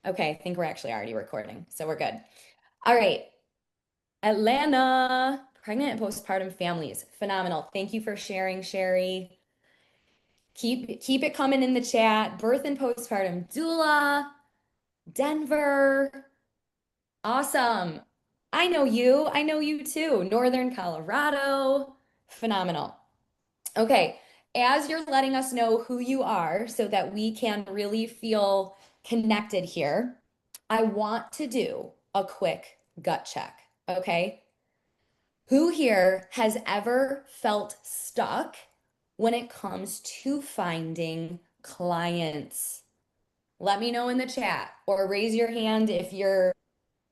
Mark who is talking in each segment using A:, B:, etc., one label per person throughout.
A: Okay, I think we're actually already recording, so we're good. All right, Atlanta, pregnant and postpartum families. Phenomenal. Thank you for sharing, Sherry. Keep it coming in the chat. Birth and postpartum doula, Denver. Awesome. I know you. I know you too. Northern Colorado. Phenomenal. Okay, as you're letting us know who you are so that we can really feel connected here, I want to do a quick gut check. Okay. Who here has ever felt stuck when it comes to finding clients? Let me know in the chat or raise your hand if you're,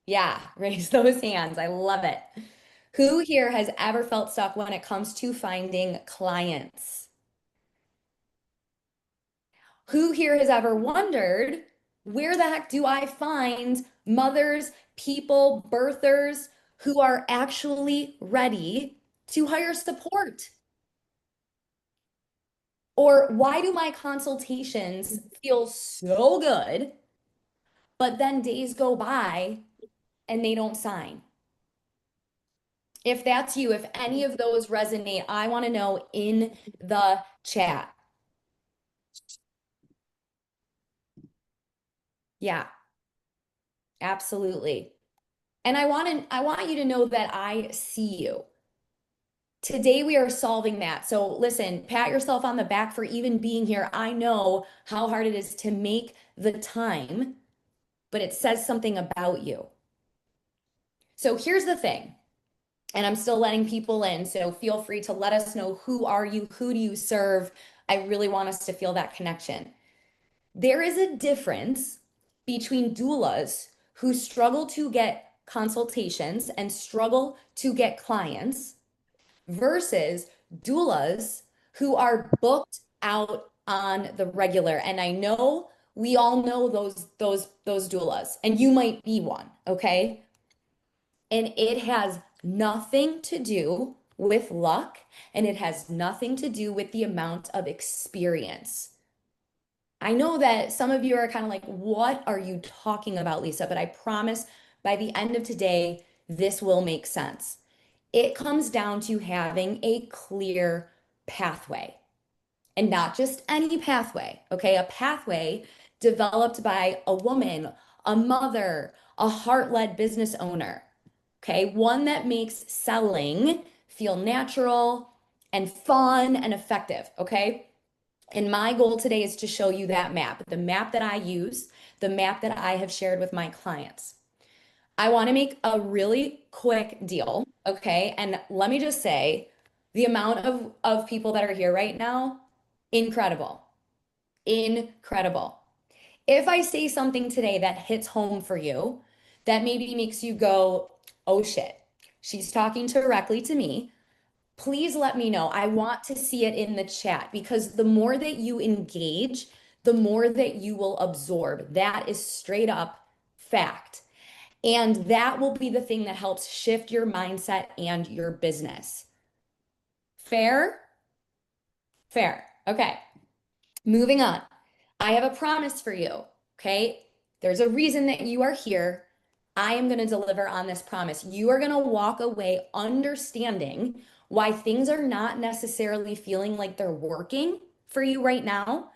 A: yeah, raise those hands. I love it. Who here has ever felt stuck when it comes to finding clients? Who here has ever wondered, where the heck do I find mothers, people, birthers who are actually ready to hire support? Or why do my consultations feel so good, but then days go by and they don't sign? If that's you, if any of those resonate, I want to know in the chat. Yeah, absolutely. And I want you to know that I see you. Today we are solving that. So listen, pat yourself on the back for even being here. I know how hard it is to make the time, but it says something about you. So here's the thing, and I'm still letting people in, so feel free to let us know, who are you? Who do you serve? I really want us to feel that connection. There is a difference between doulas who struggle to get consultations and struggle to get clients versus doulas who are booked out on the regular. And I know we all know those doulas, and you might be one, okay? And it has nothing to do with luck, and it has nothing to do with the amount of experience. I know that some of you are kind of like, what are you talking about, Lisa? But I promise by the end of today, this will make sense. It comes down to having a clear pathway, and not just any pathway, okay? A pathway developed by a woman, a mother, a heart-led business owner, okay? One that makes selling feel natural and fun and effective, okay? And my goal today is to show you that map, the map that I use, the map that I have shared with my clients. I want to make a really quick deal, okay? And let me just say, the amount of people that are here right now, incredible. Incredible. If I say something today that hits home for you, that maybe makes you go, oh shit, she's talking directly to me, please let me know. I want to see it in the chat, because the more that you engage, the more that you will absorb. That is straight up fact. And that will be the thing that helps shift your mindset and your business. Fair? Fair. Okay. Moving on. I have a promise for you. Okay. There's a reason that you are here. I am going to deliver on this promise. You are going to walk away understanding why things are not necessarily feeling like they're working for you right now.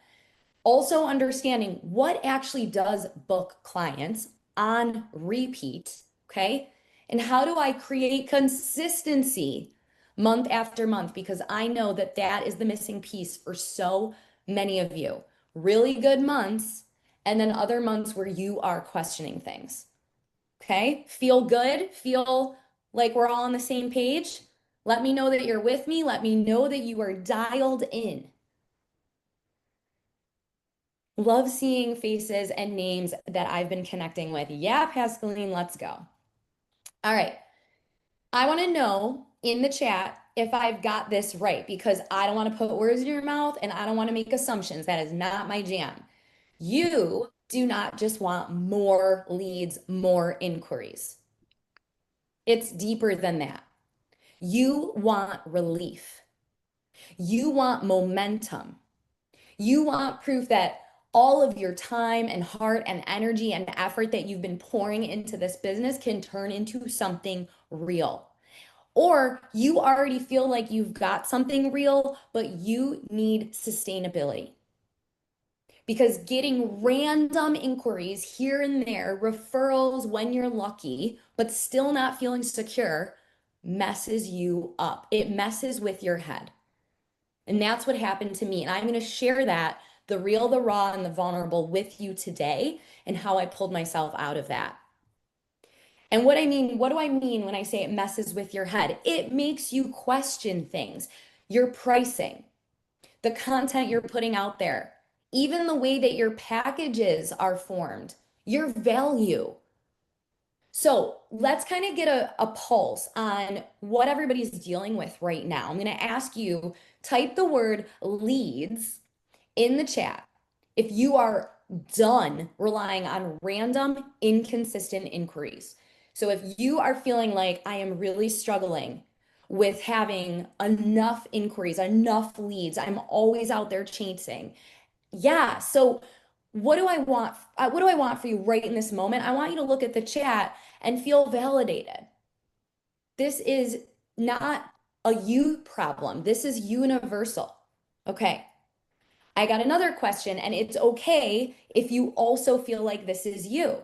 A: Also understanding what actually does book clients on repeat, okay? And how do I create consistency month after month? Because I know that that is the missing piece for so many of you. Really good months, and then other months where you are questioning things. Okay? Feel good? Feel like we're all on the same page? Let me know that you're with me. Let me know that you are dialed in. Love seeing faces and names that I've been connecting with. Yeah, Pascaline, let's go. All right. I want to know in the chat if I've got this right, because I don't want to put words in your mouth and I don't want to make assumptions. That is not my jam. You do not just want more leads, more inquiries. It's deeper than that. You want relief. You want momentum. You want proof that all of your time and heart and energy and effort that you've been pouring into this business can turn into something real. Or you already feel like you've got something real, but you need sustainability. Because getting random inquiries here and there, referrals when you're lucky, but still not feeling secure, messes you up. It messes with your head. And that's what happened to me. And I'm going to share that, the real, the raw, and the vulnerable with you today and how I pulled myself out of that. And what do I mean when I say it messes with your head? It makes you question things, your pricing, the content you're putting out there, even the way that your packages are formed, your value. So let's kind of get a pulse on what everybody's dealing with right now. I'm going to ask you, type the word leads in the chat if you are done relying on random, inconsistent inquiries. So if you are feeling like I am really struggling with having enough inquiries, enough leads, I'm always out there chasing. Yeah, so what do I want? What do I want for you right in this moment? I want you to look at the chat and feel validated. This is not a you problem. This is universal. Okay. I got another question, and it's okay if you also feel like this is you.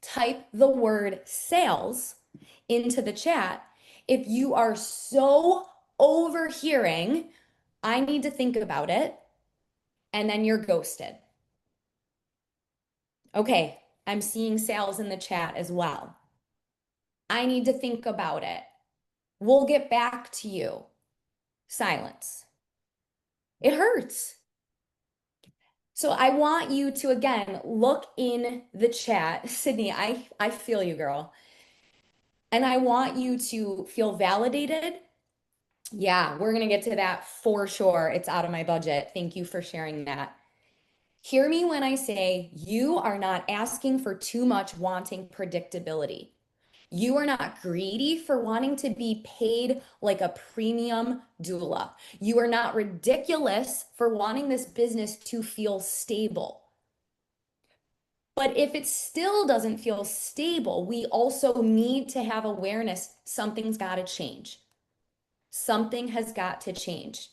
A: Type the word sales into the chat if you are so overhearing, I need to think about it, and then you're ghosted. Okay, I'm seeing sales in the chat as well. I need to think about it. We'll get back to you. Silence. It hurts. So I want you to, again, look in the chat. Sydney, I feel you, girl. And I want you to feel validated. Yeah, we're going to get to that for sure. It's out of my budget. Thank you for sharing that. Hear me when I say you are not asking for too much, wanting predictability. You are not greedy for wanting to be paid like a premium doula. You are not ridiculous for wanting this business to feel stable. But if it still doesn't feel stable, we also need to have awareness. Something's got to change. Something has got to change.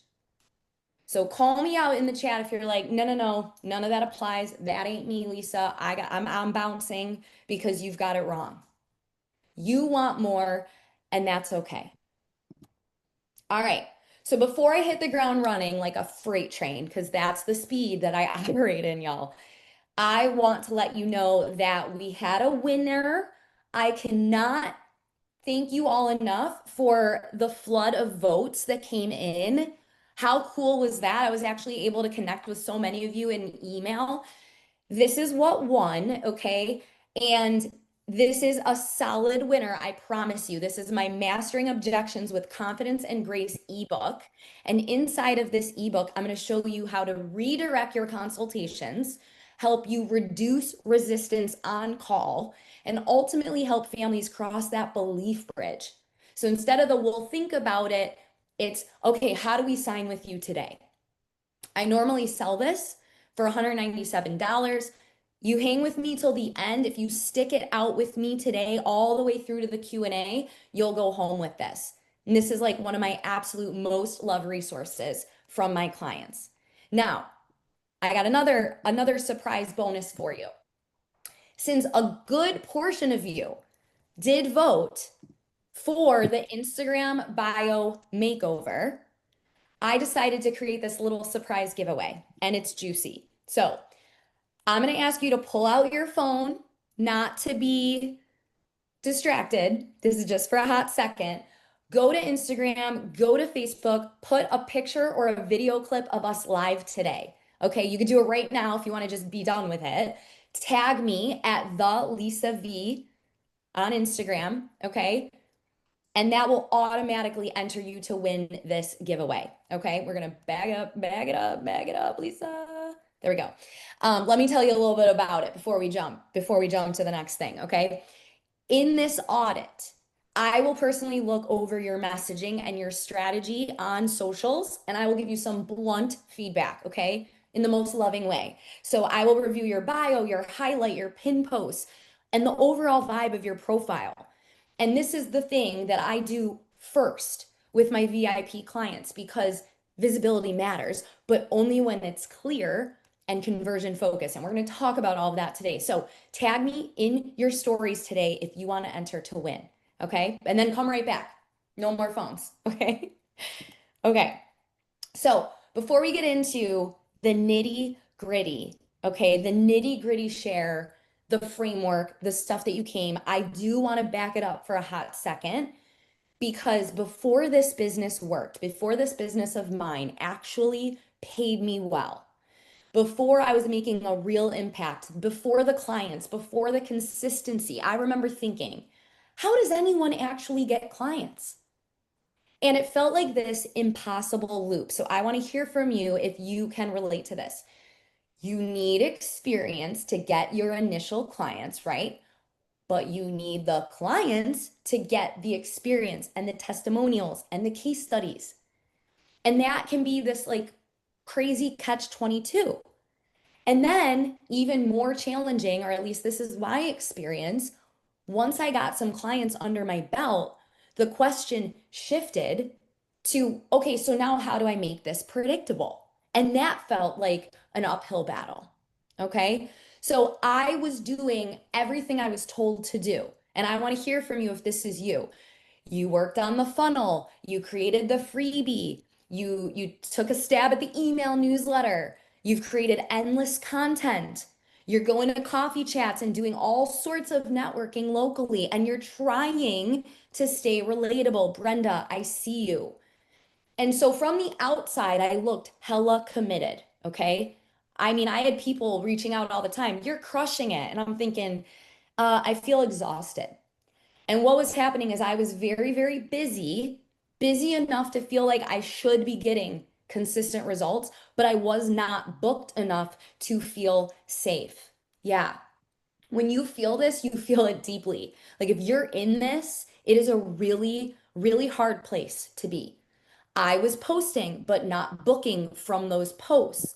A: So call me out in the chat if you're like, no, no, no, none of that applies. That ain't me, Lisa. I'm bouncing because you've got it wrong. You want more, and that's okay. All right. So before I hit the ground running like a freight train, because that's the speed that I operate in, y'all, I want to let you know that we had a winner. I cannot thank you all enough for the flood of votes that came in. How cool was that? I was actually able to connect with so many of you in email. This is what won, okay? And this is a solid winner, I promise you. This is my Mastering Objections with Confidence and Grace ebook. And inside of this ebook, I'm going to show you how to redirect your consultations, help you reduce resistance on call, and ultimately help families cross that belief bridge. So instead of the we'll think about it, it's okay, how do we sign with you today? I normally sell this for $197. You hang with me till the end. If you stick it out with me today all the way through to the Q&A, you'll go home with this. And this is like one of my absolute most loved resources from my clients. Now, I got another surprise bonus for you. Since a good portion of you did vote for the Instagram bio makeover, I decided to create this little surprise giveaway, and it's juicy. So I'm going to ask you to pull out your phone, not to be distracted. This is just for a hot second. Go to Instagram, go to Facebook, put a picture or a video clip of us live today. Okay, you could do it right now if you want to just be done with it. Tag me at the Lisa V on Instagram, okay? And that will automatically enter you to win this giveaway. Okay, we're gonna bag it up, Lisa. There we go. Let me tell you a little bit about it before we jump to the next thing. Okay, in this audit, I will personally look over your messaging and your strategy on socials, and I will give you some blunt feedback. Okay, in the most loving way. So I will review your bio, your highlight, your pin posts, and the overall vibe of your profile. And this is the thing that I do first with my VIP clients because visibility matters, but only when it's clear and conversion focused. And we're going to talk about all of that today. So tag me in your stories today if you want to enter to win. Okay. And then come right back. No more phones. Okay. Okay. So before we get into the nitty gritty, okay, the nitty gritty share, the framework, the stuff that you came, I do want to back it up for a hot second because before this business worked, before this business of mine actually paid me well, before I was making a real impact, before the clients, before the consistency, I remember thinking, how does anyone actually get clients? And it felt like this impossible loop. So I want to hear from you if you can relate to this. You need experience to get your initial clients, right? But you need the clients to get the experience and the testimonials and the case studies. And that can be this like crazy catch 22. And then, even more challenging, or at least this is my experience, once I got some clients under my belt, the question shifted to, okay, so now how do I make this predictable? And that felt like an uphill battle. Okay. So I was doing everything I was told to do. And I want to hear from you if this is you. You worked on the funnel, you created the freebie, you took a stab at the email newsletter, you've created endless content. You're going to coffee chats and doing all sorts of networking locally, and you're trying to stay relatable. Brenda, I see you. And so from the outside, I looked hella committed. Okay. I mean, I had people reaching out all the time. You're crushing it. And I'm thinking, I feel exhausted. And what was happening is I was very, very busy, busy enough to feel like I should be getting consistent results, but I was not booked enough to feel safe. Yeah. When you feel this, you feel it deeply. Like if you're in this, it is a really, really hard place to be. I was posting, but not booking from those posts.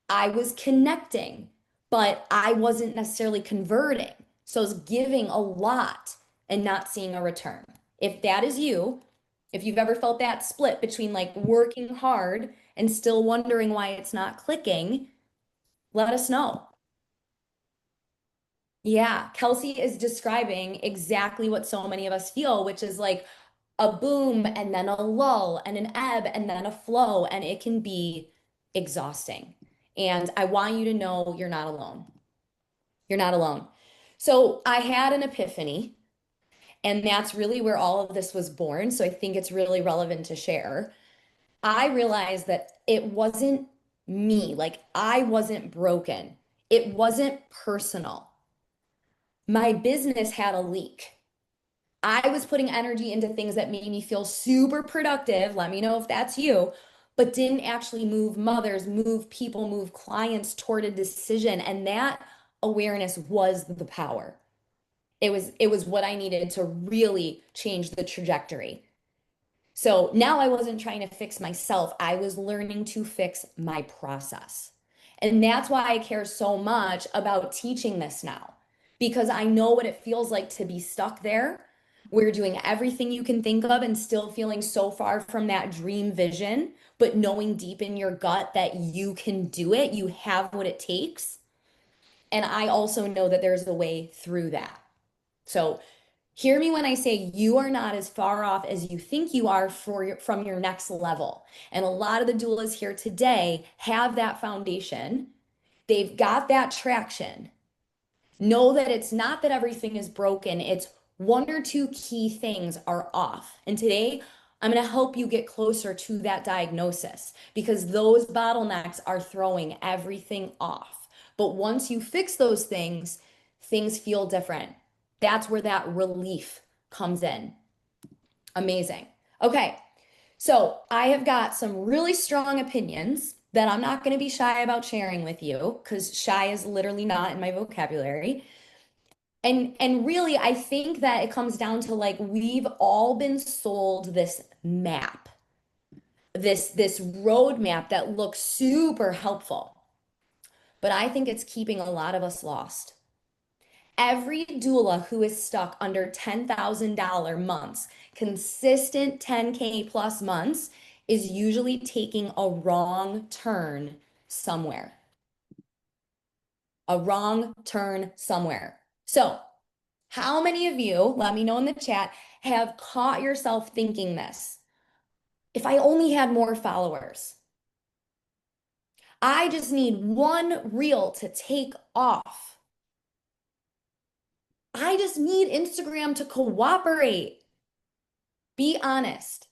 A: I was connecting, but I wasn't necessarily converting. So I was giving a lot and not seeing a return. If that is you, if you've ever felt that split between like working hard and still wondering why it's not clicking, let us know. Yeah, Kelsey is describing exactly what so many of us feel, which is like a boom and then a lull and an ebb and then a flow, and it can be exhausting. And I want you to know you're not alone. You're not alone. So I had an epiphany, and that's really where all of this was born. So I think it's really relevant to share. I realized that it wasn't me, like I wasn't broken, it wasn't personal. My business had a leak. I was putting energy into things that made me feel super productive. Let me know if that's you, but didn't actually move mothers, move people, move clients toward a decision. And that awareness was the power. It was what I needed to really change the trajectory. So now I wasn't trying to fix myself. I was learning to fix my process. And that's why I care so much about teaching this now, because I know what it feels like to be stuck there. We're doing everything you can think of and still feeling so far from that dream vision, but knowing deep in your gut that you can do it, you have what it takes. And I also know that there's a way through that. So hear me when I say you are not as far off as you think you are from your next level. And a lot of the doulas here today have that foundation. They've got that traction. Know that it's not that everything is broken, it's one or two key things are off. And today, I'm going to help you get closer to that diagnosis because those bottlenecks are throwing everything off. But once you fix those things, things feel different. That's where that relief comes in. Amazing. Okay, so I have got some really strong opinions that I'm not going to be shy about sharing with you because shy is literally not in my vocabulary. And really, I think that it comes down to like we've all been sold this map, this roadmap that looks super helpful. but I think it's keeping a lot of us lost. Every doula who is stuck under $10,000 months, consistent 10K plus months, is usually taking a wrong turn somewhere. A wrong turn somewhere. So, how many of you, let me know in the chat, have caught yourself thinking this? If I only had more followers, I just need one reel to take off. I just need Instagram to cooperate. Be honest.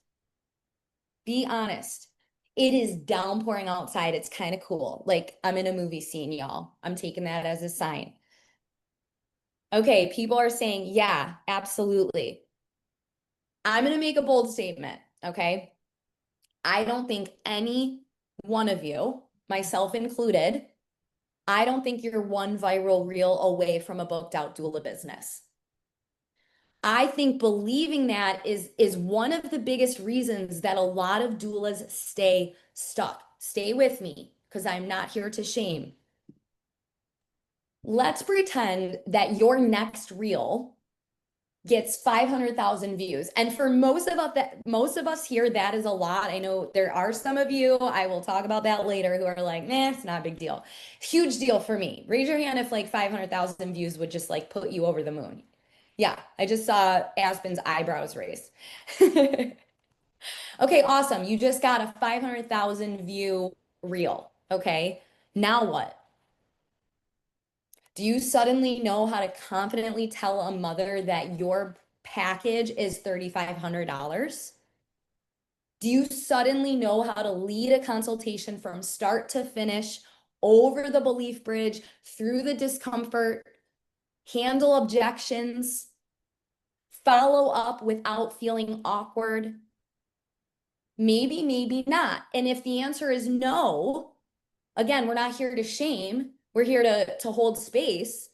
A: Be honest. It is downpouring outside. It's kind of cool. Like I'm in a movie scene, y'all. I'm taking that as a sign. Okay, people are saying, yeah, absolutely. I'm going to make a bold statement, okay? I don't think any one of you, myself included, I don't think you're one viral reel away from a booked out doula business. I think believing that is one of the biggest reasons that a lot of doulas stay stuck. Stay with me because I'm not here to shame. Let's pretend that your next reel gets 500,000 views. And for most of us here, that is a lot. I know there are some of you, I will talk about that later, who are like, nah, it's not a big deal. Huge deal for me. Raise your hand if like 500,000 views would just like put you over the moon. Yeah, I just saw Aspen's eyebrows raise. Okay, awesome. You just got a 500,000 view reel. Okay, now what? Do you suddenly know how to confidently tell a mother that your package is $3,500? Do you suddenly know how to lead a consultation from start to finish, over the belief bridge, through the discomfort, handle objections, follow up without feeling awkward? Maybe, maybe not. And if the answer is no, again, we're not here to shame, we're here to hold space.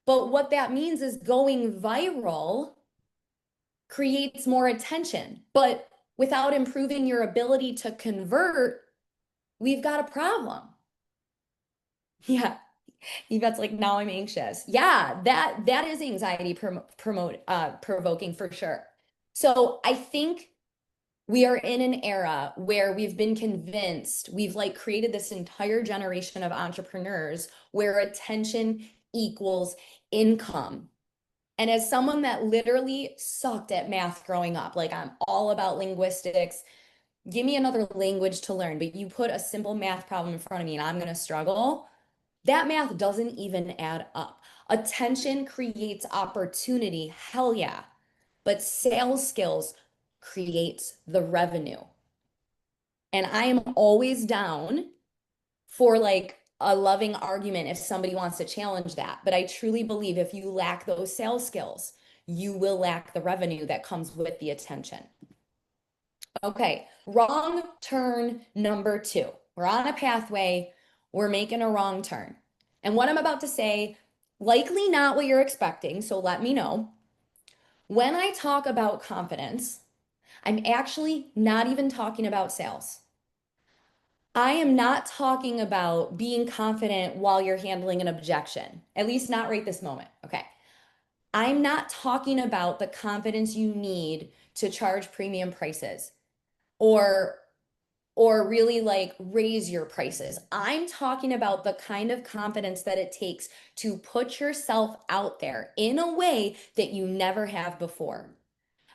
A: But what that means is going viral creates more attention. But without improving your ability to convert, we've got a problem. Yeah. Yvette's like, now I'm anxious. Yeah, that is anxiety provoking for sure. So I think we are in an era where we've been convinced, we've like created this entire generation of entrepreneurs where attention equals income. And as someone that literally sucked at math growing up, like I'm all about linguistics, give me another language to learn, but you put a simple math problem in front of me and I'm going to struggle. That math doesn't even add up. Attention creates opportunity. Hell yeah. But sales skills creates the revenue. And I am always down for like a loving argument if somebody wants to challenge that. But I truly believe if you lack those sales skills, you will lack the revenue that comes with the attention. Okay, wrong turn number 2. We're on a pathway, we're making a wrong turn. And what I'm about to say, likely not what you're expecting, so let me know. When I talk about confidence, I'm actually not even talking about sales. I am not talking about being confident while you're handling an objection, at least not right this moment. Okay. I'm not talking about the confidence you need to charge premium prices or really like raise your prices. I'm talking about the kind of confidence that it takes to put yourself out there in a way that you never have before.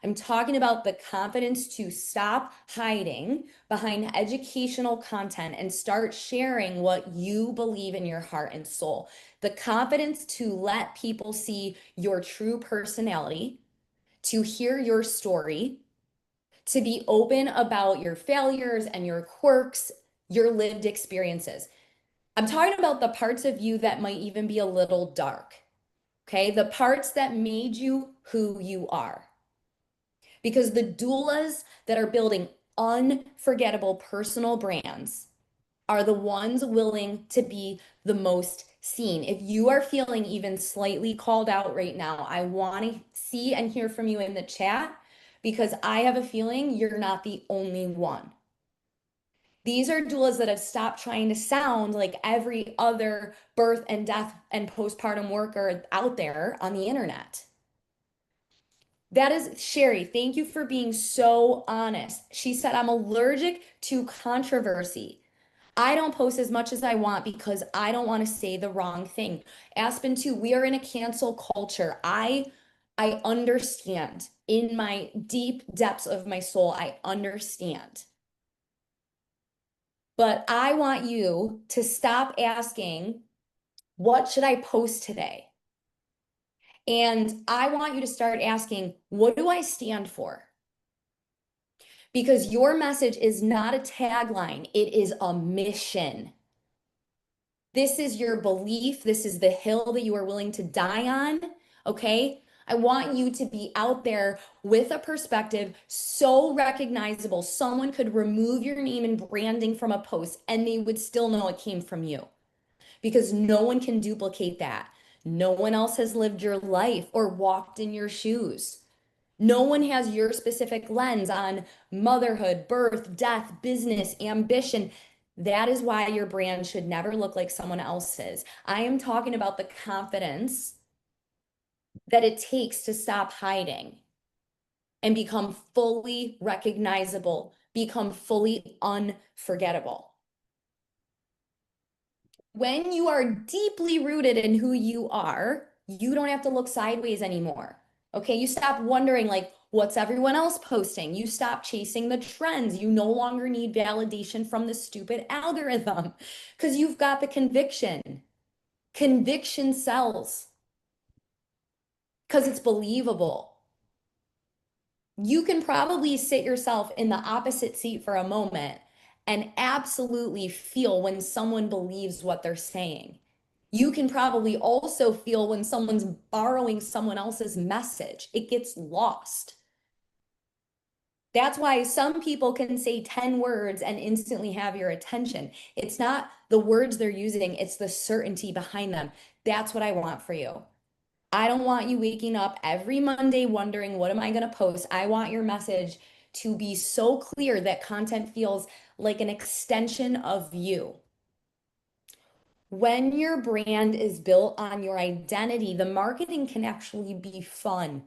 A: I'm talking about the confidence to stop hiding behind educational content and start sharing what you believe in your heart and soul. The confidence to let people see your true personality, to hear your story, to be open about your failures and your quirks, your lived experiences. I'm talking about the parts of you that might even be a little dark, okay? The parts that made you who you are. Because the doulas that are building unforgettable personal brands are the ones willing to be the most seen. If you are feeling even slightly called out right now, I want to see and hear from you in the chat because I have a feeling you're not the only one. These are doulas that have stopped trying to sound like every other birth and death and postpartum worker out there on the internet. That is Sherry. Thank you for being so honest. She said, I'm allergic to controversy. I don't post as much as I want because I don't want to say the wrong thing. Aspen too, we are in a cancel culture. I understand in my deep depths of my soul, I understand. But I want you to stop asking, what should I post today? And I want you to start asking, what do I stand for? Because your message is not a tagline, it is a mission. This is your belief. This is the hill that you are willing to die on. Okay. I want you to be out there with a perspective so recognizable. Someone could remove your name and branding from a post and they would still know it came from you because no one can duplicate that. No one else has lived your life or walked in your shoes. No one has your specific lens on motherhood, birth, death, business, ambition. That is why your brand should never look like someone else's. I am talking about the confidence that it takes to stop hiding and become fully recognizable, become fully unforgettable. When you are deeply rooted in who you are, you don't have to look sideways anymore. Okay, you stop wondering like, what's everyone else posting? You stop chasing the trends. You no longer need validation from the stupid algorithm because you've got the conviction. Conviction sells because it's believable. You can probably sit yourself in the opposite seat for a moment and absolutely feel when someone believes what they're saying. You can probably also feel when someone's borrowing someone else's message. It gets lost. That's why some people can say 10 words and instantly have your attention. It's not the words they're using, it's the certainty behind them. That's what I want for you. I don't want you waking up every Monday wondering, what am I going to post? I want your message to be so clear that content feels like an extension of you. When your brand is built on your identity, the marketing can actually be fun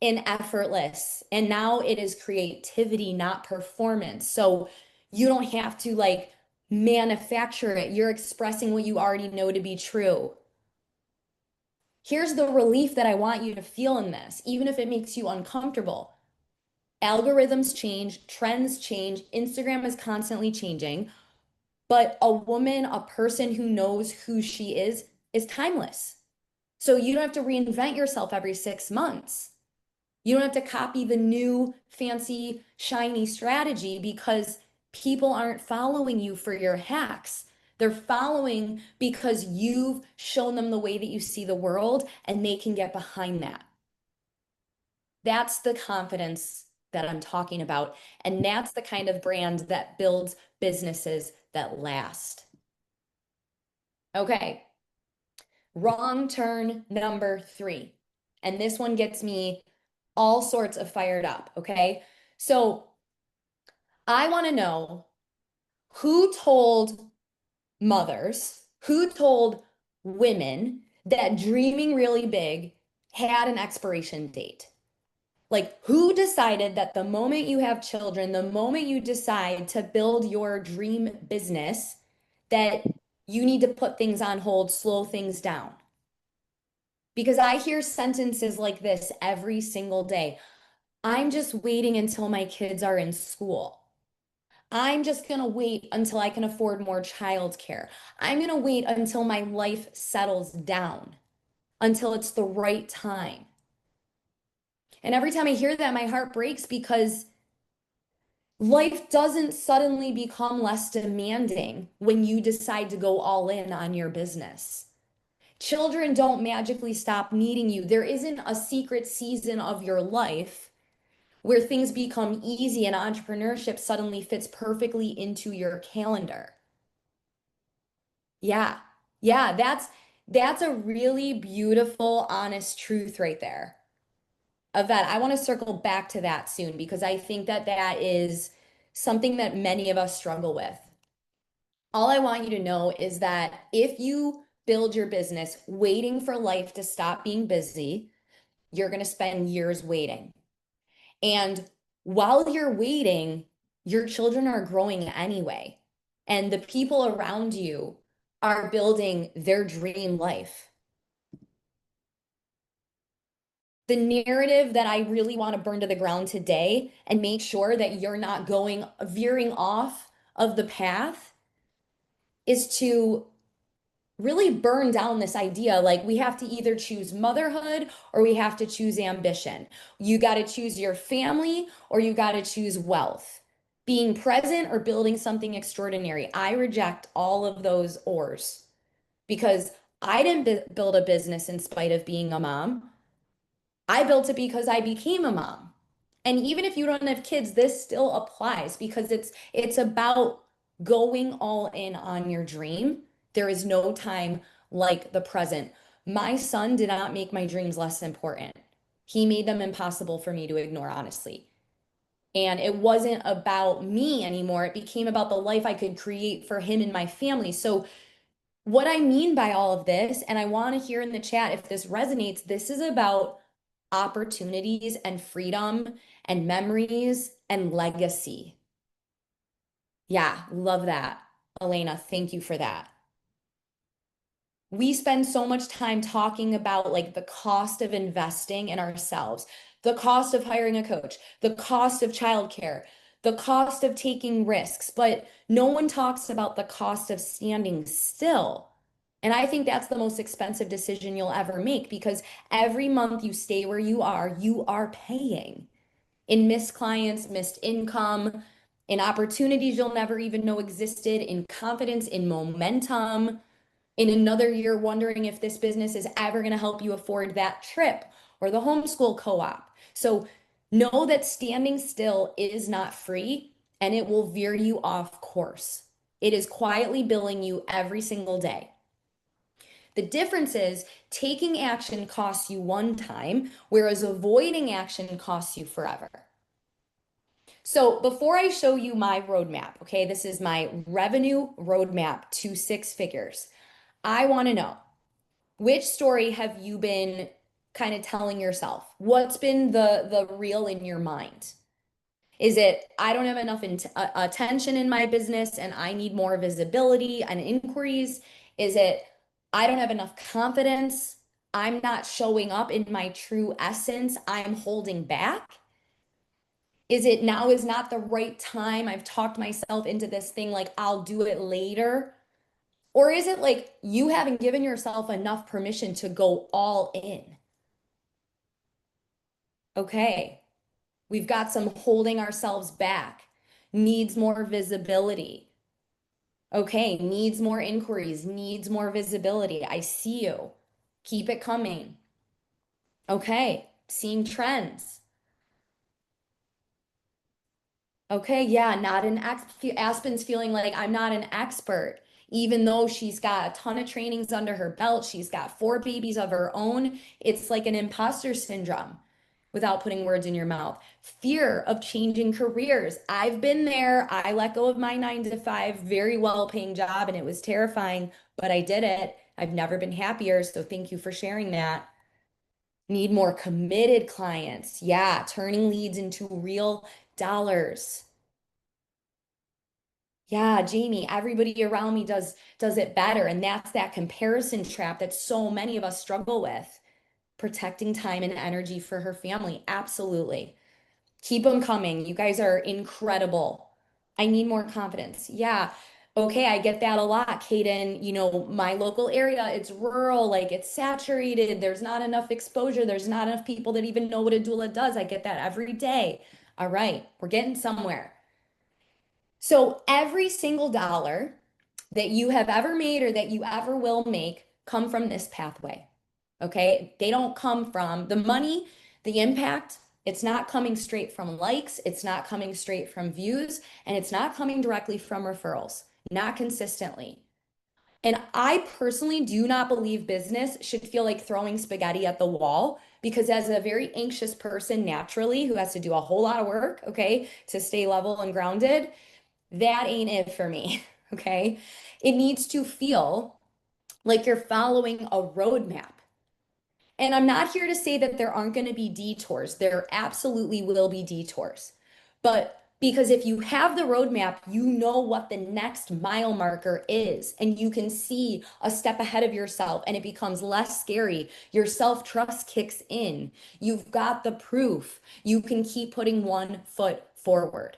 A: and effortless. And now it is creativity, not performance. So you don't have to like manufacture it. You're expressing what you already know to be true. Here's the relief that I want you to feel in this, even if it makes you uncomfortable. Algorithms change, trends change, Instagram is constantly changing, but a woman, a person who knows who she is timeless. So you don't have to reinvent yourself every 6 months. You don't have to copy the new fancy, shiny strategy because people aren't following you for your hacks. They're following because you've shown them the way that you see the world and they can get behind that. That's the confidence that I'm talking about. And that's the kind of brand that builds businesses that last. Okay. Wrong turn number 3. And this one gets me all sorts of fired up. Okay. So I want to know who told mothers, who told women that dreaming really big had an expiration date? Like, who decided that the moment you have children, the moment you decide to build your dream business, that you need to put things on hold, slow things down? Because I hear sentences like this every single day. I'm just waiting until my kids are in school. I'm just going to wait until I can afford more childcare. I'm going to wait until my life settles down, until it's the right time. And every time I hear that, my heart breaks because life doesn't suddenly become less demanding when you decide to go all in on your business. Children don't magically stop needing you. There isn't a secret season of your life where things become easy and entrepreneurship suddenly fits perfectly into your calendar. Yeah. Yeah, that's a really beautiful, honest truth right there. Yvette, I want to circle back to that soon because I think that that is something that many of us struggle with. All I want you to know is that if you build your business waiting for life to stop being busy, you're going to spend years waiting. And while you're waiting, your children are growing anyway. And the people around you are building their dream life. The narrative that I really want to burn to the ground today and make sure that you're not veering off of the path is to really burn down this idea like we have to either choose motherhood or we have to choose ambition. You got to choose your family or you got to choose wealth. Being present or building something extraordinary. I reject all of those ors because I didn't build a business in spite of being a mom. I built it because I became a mom. And even if you don't have kids, this still applies because it's about going all in on your dream. There is no time like the present. My son did not make my dreams less important. He made them impossible for me to ignore, honestly. And it wasn't about me anymore. It became about the life I could create for him and my family. So what I mean by all of this, and I want to hear in the chat if this resonates, this is about opportunities and freedom and memories and legacy. Yeah, love that. Elena, thank you for that. We spend so much time talking about like the cost of investing in ourselves, the cost of hiring a coach, the cost of childcare, the cost of taking risks, but no one talks about the cost of standing still. And I think that's the most expensive decision you'll ever make because every month you stay where you are paying in missed clients, missed income, in opportunities you'll never even know existed, in confidence, in momentum, in another year wondering if this business is ever going to help you afford that trip or the homeschool co-op. So know that standing still is not free and it will veer you off course. It is quietly billing you every single day. The difference is taking action costs you one time, whereas avoiding action costs you forever. So before I show you my roadmap, okay, this is my revenue roadmap to six figures. I want to know, which story have you been kind of telling yourself? What's been the real in your mind? Is it, I don't have enough attention in my business and I need more visibility and inquiries? Is it, I don't have enough confidence? I'm not showing up in my true essence. I'm holding back. Is it now is not the right time? I've talked myself into this thing like I'll do it later. Or is it like you haven't given yourself enough permission to go all in? Okay, we've got some holding ourselves back, needs more visibility. Okay, needs more inquiries, needs more visibility. I see you. Keep it coming. Okay, seeing trends. Okay, yeah, not an Aspen's feeling like I'm not an expert, even though she's got a ton of trainings under her belt. She's got 4 babies of her own. It's like an imposter syndrome without putting words in your mouth. Fear of changing careers. I've been there. I let go of my 9 to 5, very well-paying job, and it was terrifying, but I did it. I've never been happier, so thank you for sharing that. Need more committed clients. Yeah, turning leads into real dollars. Yeah, Jamie, everybody around me does it better. And that's that comparison trap that so many of us struggle with. Protecting time and energy for her family. Absolutely. Keep them coming. You guys are incredible. I need more confidence. Yeah. Okay, I get that a lot, Kaden. You know, my local area, it's rural, like it's saturated. There's not enough exposure. There's not enough people that even know what a doula does. I get that every day. All right, we're getting somewhere. So every single dollar that you have ever made or that you ever will make come from this pathway. Okay? They don't come from the money, the impact. It's not coming straight from likes, it's not coming straight from views, and it's not coming directly from referrals, not consistently. And I personally do not believe business should feel like throwing spaghetti at the wall because as a very anxious person naturally who has to do a whole lot of work, okay, to stay level and grounded, that ain't it for me. Okay. It needs to feel like you're following a roadmap. And I'm not here to say that there aren't going to be detours. There absolutely will be detours. But because if you have the roadmap, you know what the next mile marker is, and you can see a step ahead of yourself, and it becomes less scary. Your self-trust kicks in. You've got the proof. You can keep putting one foot forward.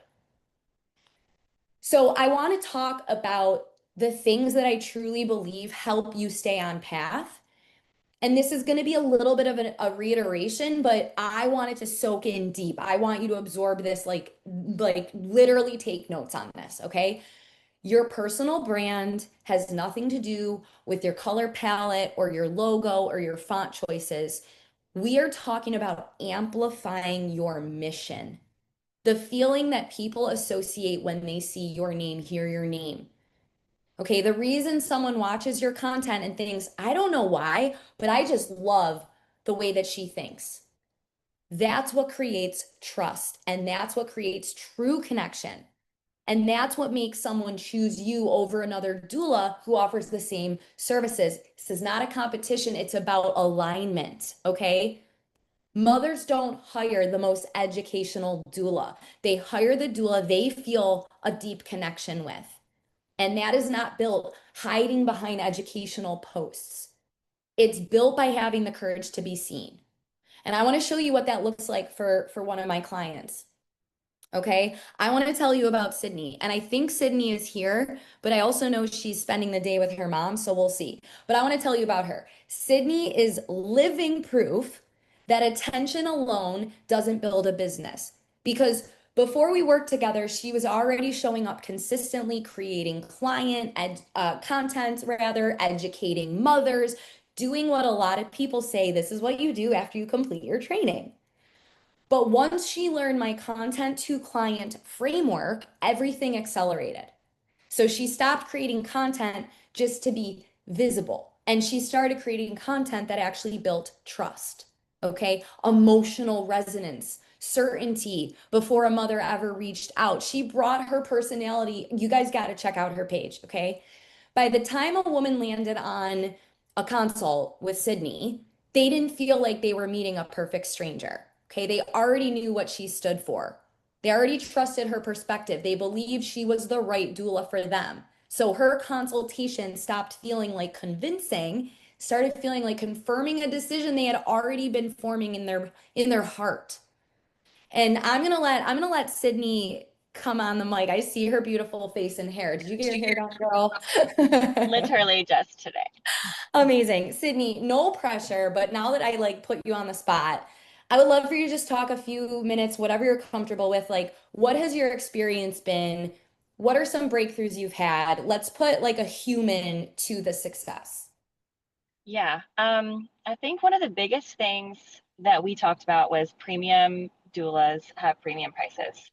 A: So I want to talk about the things that I truly believe help you stay on path. And this is going to be a little bit of a reiteration, but I want it to soak in deep. I want you to absorb this, like literally take notes on this, okay? Your personal brand has nothing to do with your color palette or your logo or your font choices. We are talking about amplifying your mission. The feeling that people associate when they see your name, hear your name. Okay, the reason someone watches your content and thinks, I don't know why, but I just love the way that she thinks. That's what creates trust, and that's what creates true connection. And that's what makes someone choose you over another doula who offers the same services. This is not a competition, it's about alignment, okay? Mothers don't hire the most educational doula. They hire the doula they feel a deep connection with. And that is not built hiding behind educational posts. It's built by having the courage to be seen. And I want to show you what that looks like for one of my clients. Okay, I want to tell you about Sydney. And I think Sydney is here, but I also know she's spending the day with her mom, so we'll see. But I want to tell you about her. Sydney is living proof that attention alone doesn't build a business. Because before we worked together, she was already showing up consistently, creating content, rather, educating mothers, doing what a lot of people say this is what you do after you complete your training. But once she learned my content to client framework, everything accelerated. So she stopped creating content just to be visible. And she started creating content that actually built trust, okay? Emotional resonance, certainty before a mother ever reached out. She brought her personality. You guys got to check out her page, okay? By the time a woman landed on a consult with Sydney, they didn't feel like they were meeting a perfect stranger. Okay, they already knew what she stood for. They already trusted her perspective. They believed she was the right doula for them. So her consultation stopped feeling like convincing, started feeling like confirming a decision they had already been forming in their heart. And I'm gonna let Sydney come on the mic. I see her beautiful face and hair. Did you get your hair done, girl?
B: Literally just today.
A: Amazing. Sydney, no pressure, but now that I like put you on the spot, I would love for you to just talk a few minutes, whatever you're comfortable with. Like, what has your experience been? What are some breakthroughs you've had? Let's put like a human to the success.
B: Yeah. I think one of the biggest things that we talked about was premium doulas have premium prices.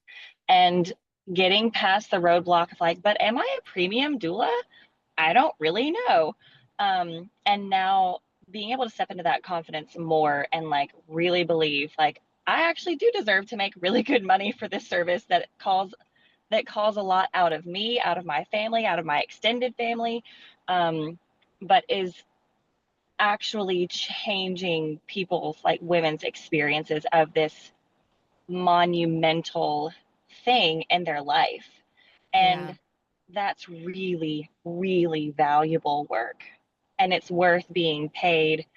B: And getting past the roadblock of like, but am I a premium doula? I don't really know. And now being able to step into that confidence more and like really believe like I actually do deserve to make really good money for this service that calls a lot out of me, out of my family, out of my extended family, but is actually changing people's like women's experiences of this monumental thing in their life.
A: Yeah.
B: And that's really, really valuable work. And it's worth being paid.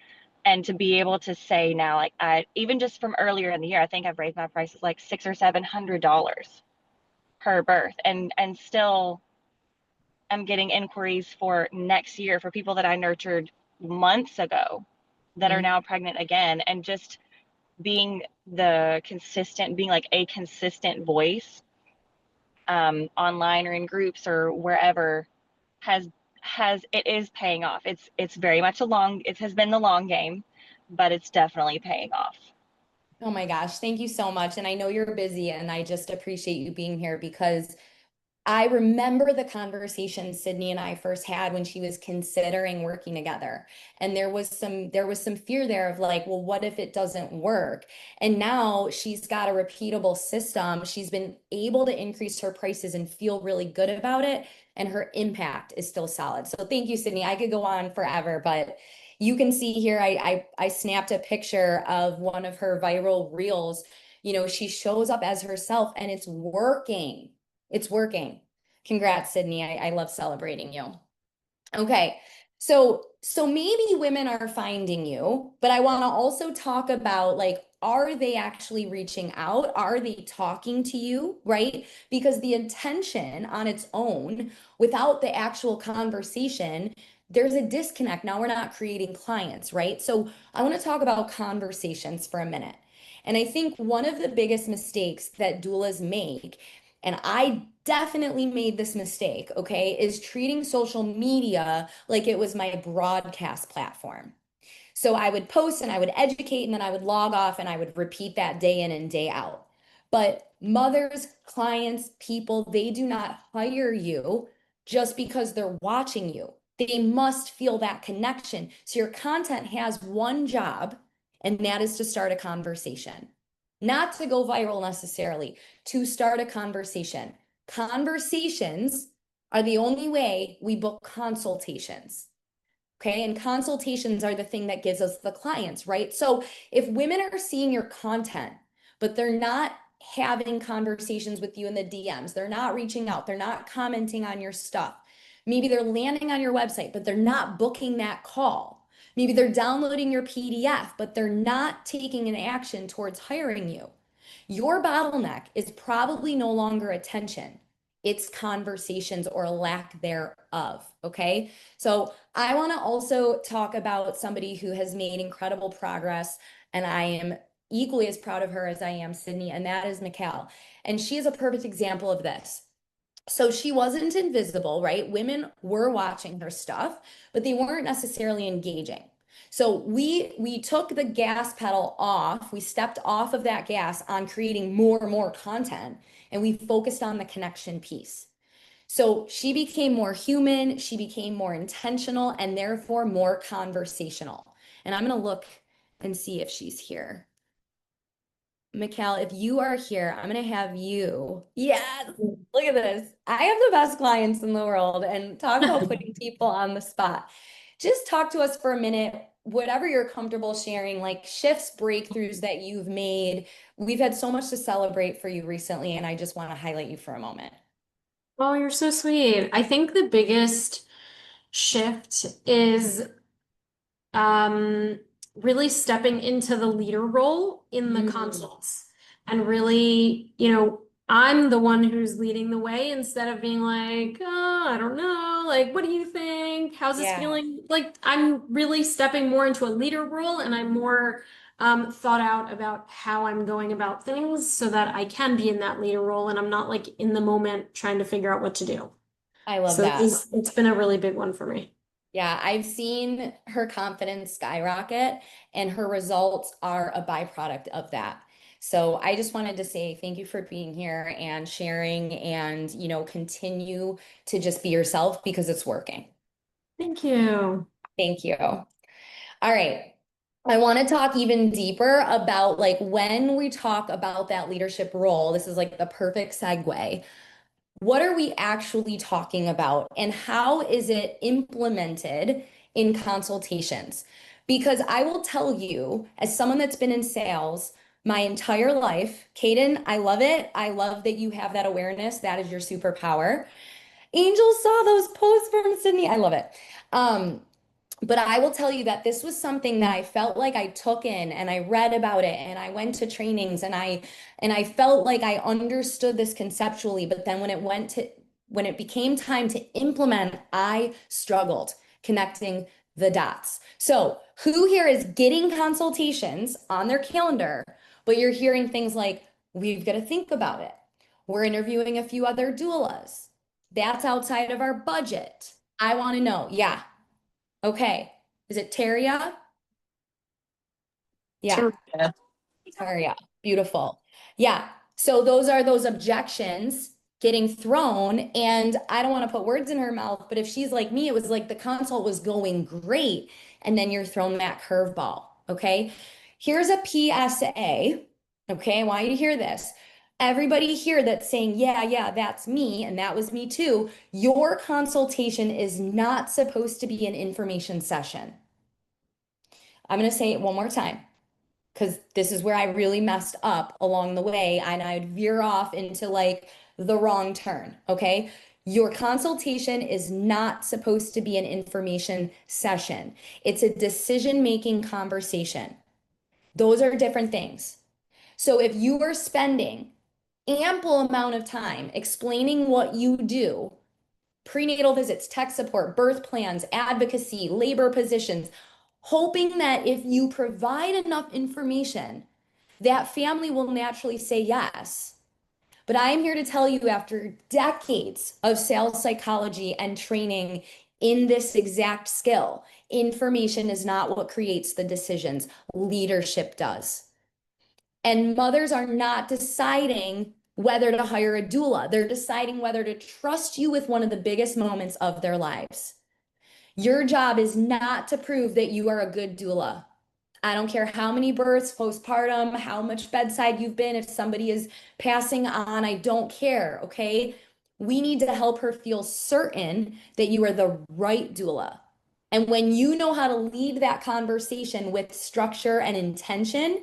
B: And to be able to say now, like I even just from earlier in the year, I think I've raised my prices like $600 or $700 per birth. And still I'm getting inquiries for next year for people that I nurtured months ago that are
A: Mhm.
B: now pregnant again. And just being being like a consistent voice online or in groups or wherever has it is paying off. It's very much it has been the long game, but it's definitely paying off.
A: Oh my gosh, thank you so much. And I know you're busy, and I just appreciate you being here because I remember the conversation Sydney and I first had when she was considering working together. And there was some fear there of like, well, what if it doesn't work? And now she's got a repeatable system. She's been able to increase her prices and feel really good about it. And her impact is still solid. So thank you, Sydney. I could go on forever, but you can see here I snapped a picture of one of her viral reels. She shows up as herself and it's working. It's working. Congrats, Sydney. I love celebrating you. Okay. So maybe women are finding you, but I want to also talk about like, are they actually reaching out? Are they talking to you? Right? Because the intention on its own, without the actual conversation, there's a disconnect. Now we're not creating clients, right? So I want to talk about conversations for a minute. And I think one of the biggest mistakes that doulas make, and I definitely made this mistake, okay, is treating social media like it was my broadcast platform. So I would post and I would educate and then I would log off and I would repeat that day in and day out. But mothers, clients, people, they do not hire you just because they're watching you. They must feel that connection. So your content has one job, and that is to start a conversation. Not to go viral necessarily, to start a conversation. Conversations are the only way we book consultations. Okay. And consultations are the thing that gives us the clients, right? So if women are seeing your content, but they're not having conversations with you in the DMs, they're not reaching out, they're not commenting on your stuff. Maybe they're landing on your website, but they're not booking that call. Maybe they're downloading your PDF, but they're not taking an action towards hiring you. Your bottleneck is probably no longer attention. It's conversations or lack thereof. Okay. So I want to also talk about somebody who has made incredible progress, and I am equally as proud of her as I am Sydney, and that is Mikkel. And she is a perfect example of this. So she wasn't invisible, right? Women were watching her stuff, but they weren't necessarily engaging. So we took the gas pedal off. We stepped off of that gas on creating more and more content, and we focused on the connection piece. So she became more human, she became more intentional, and therefore more conversational. And I'm going to look and see if she's here. Mikkel, if you are here, I'm going to have you. Yes, look at this. I have the best clients in the world, and talk about putting people on the spot. Just talk to us for a minute, whatever you're comfortable sharing, like shifts, breakthroughs that you've made. We've had so much to celebrate for you recently, and I just want to highlight you for a moment.
C: Oh, you're so sweet. I think the biggest shift is um, really stepping into the leader role in the consults and really, I'm the one who's leading the way instead of being like, oh, I don't know, like, what do you think? How's this
A: Yeah,
C: feeling? Like, I'm really stepping more into a leader role and I'm more thought out about how I'm going about things so that I can be in that leader role and I'm not like in the moment trying to figure out what to do.
A: I love
C: So
A: that.
C: it's been a really big one for me.
A: Yeah, I've seen her confidence skyrocket, and her results are a byproduct of that. So I just wanted to say thank you for being here and sharing, and continue to just be yourself because it's working.
C: Thank you.
A: Thank you. All right. I want to talk even deeper about like when we talk about that leadership role, this is like the perfect segue. What are we actually talking about, and how is it implemented in consultations? Because I will tell you, as someone that's been in sales my entire life, Kaden, I love it. I love that you have that awareness. That is your superpower. Angel saw those posts from Sydney. I love it. Um, but I will tell you that this was something that I felt like I took in, and I read about it and I went to trainings, and I felt like I understood this conceptually, but then when it became time to implement, I struggled connecting the dots. So, who here is getting consultations on their calendar, but you're hearing things like, we've got to think about it. We're interviewing a few other doulas. That's outside of our budget. I want to know. Yeah. Okay. Is it Teria? Yeah,
C: Terrific.
A: Teria. Beautiful. Yeah. So those are those objections getting thrown. And I don't want to put words in her mouth, but if she's like me, it was like the consult was going great. And then you're thrown that curveball. Okay. Here's a PSA. Okay. I want you to hear this. Everybody here that's saying, yeah, that's me, and that was me too. Your consultation is not supposed to be an information session. I'm going to say it one more time because this is where I really messed up along the way and I'd veer off into like the wrong turn. Okay. Your consultation is not supposed to be an information session. It's a decision-making conversation. Those are different things. So if you are spending ample amount of time explaining what you do, prenatal visits, tech support, birth plans, advocacy, labor positions, hoping that if you provide enough information, that family will naturally say yes. But I am here to tell you, after decades of sales psychology and training in this exact skill, information is not what creates the decisions. Leadership does. And mothers are not deciding whether to hire a doula. They're deciding whether to trust you with one of the biggest moments of their lives. Your job is not to prove that you are a good doula. I don't care how many births, postpartum, how much bedside you've been, if somebody is passing on, I don't care, okay? We need to help her feel certain that you are the right doula. And when you know how to lead that conversation with structure and intention,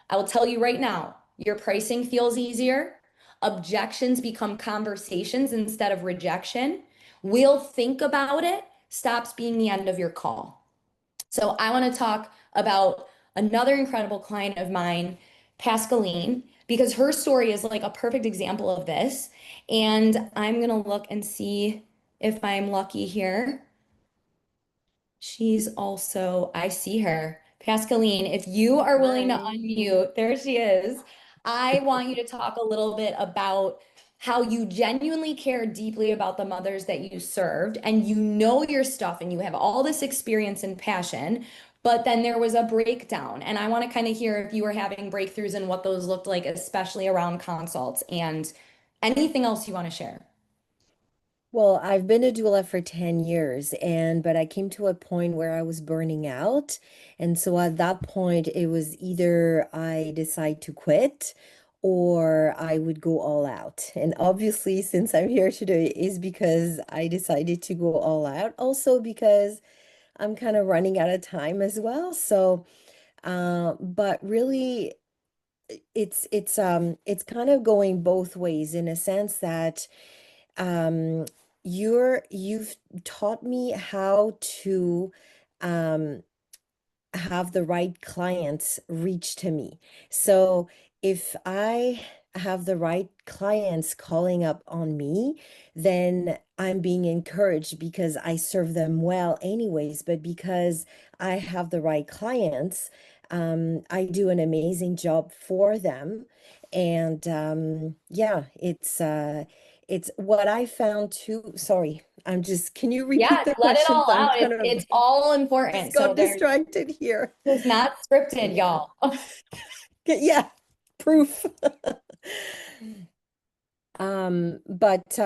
A: I will tell you right now, your pricing feels easier. Objections become conversations instead of rejection. We'll think about it, stops being the end of your call. So I want to talk about another incredible client of mine, Pascaline, because her story is like a perfect example of this. And I'm going to look and see if I'm lucky here. She's also, I see her. Pascaline, if you are willing to
D: Hi.
A: unmute, there she is. I want you to talk a little bit about how you genuinely care deeply about the mothers that you served, and you know your stuff and you have all this experience and passion, but then there was a breakdown. And I want to kind of hear if you were having breakthroughs and what those looked like, especially around consults and anything else you want to share.
D: Well, I've been a doula for 10 years but I came to a point where I was burning out. And so at that point, it was either I decide to quit or I would go all out. And obviously, since I'm here today, is because I decided to go all out. Also because I'm kind of running out of time as well. So, but really, it's kind of going both ways in a sense that um you've taught me how to um have the right clients reach to me. So if I have the right clients calling up on me, then I'm being encouraged because I serve them well anyways, but because I have the right clients, I do an amazing job for them. And yeah, it's what I found too. Sorry, can you repeat
A: Yeah,
D: the
A: let it
D: question?
A: all
D: I'm
A: out.
D: kind
A: It's,
D: of
A: it's all
D: just
A: important. So
D: got
A: there's
D: distracted here.
A: It's not scripted,
D: Yeah.
A: y'all.
D: Yeah, proof. But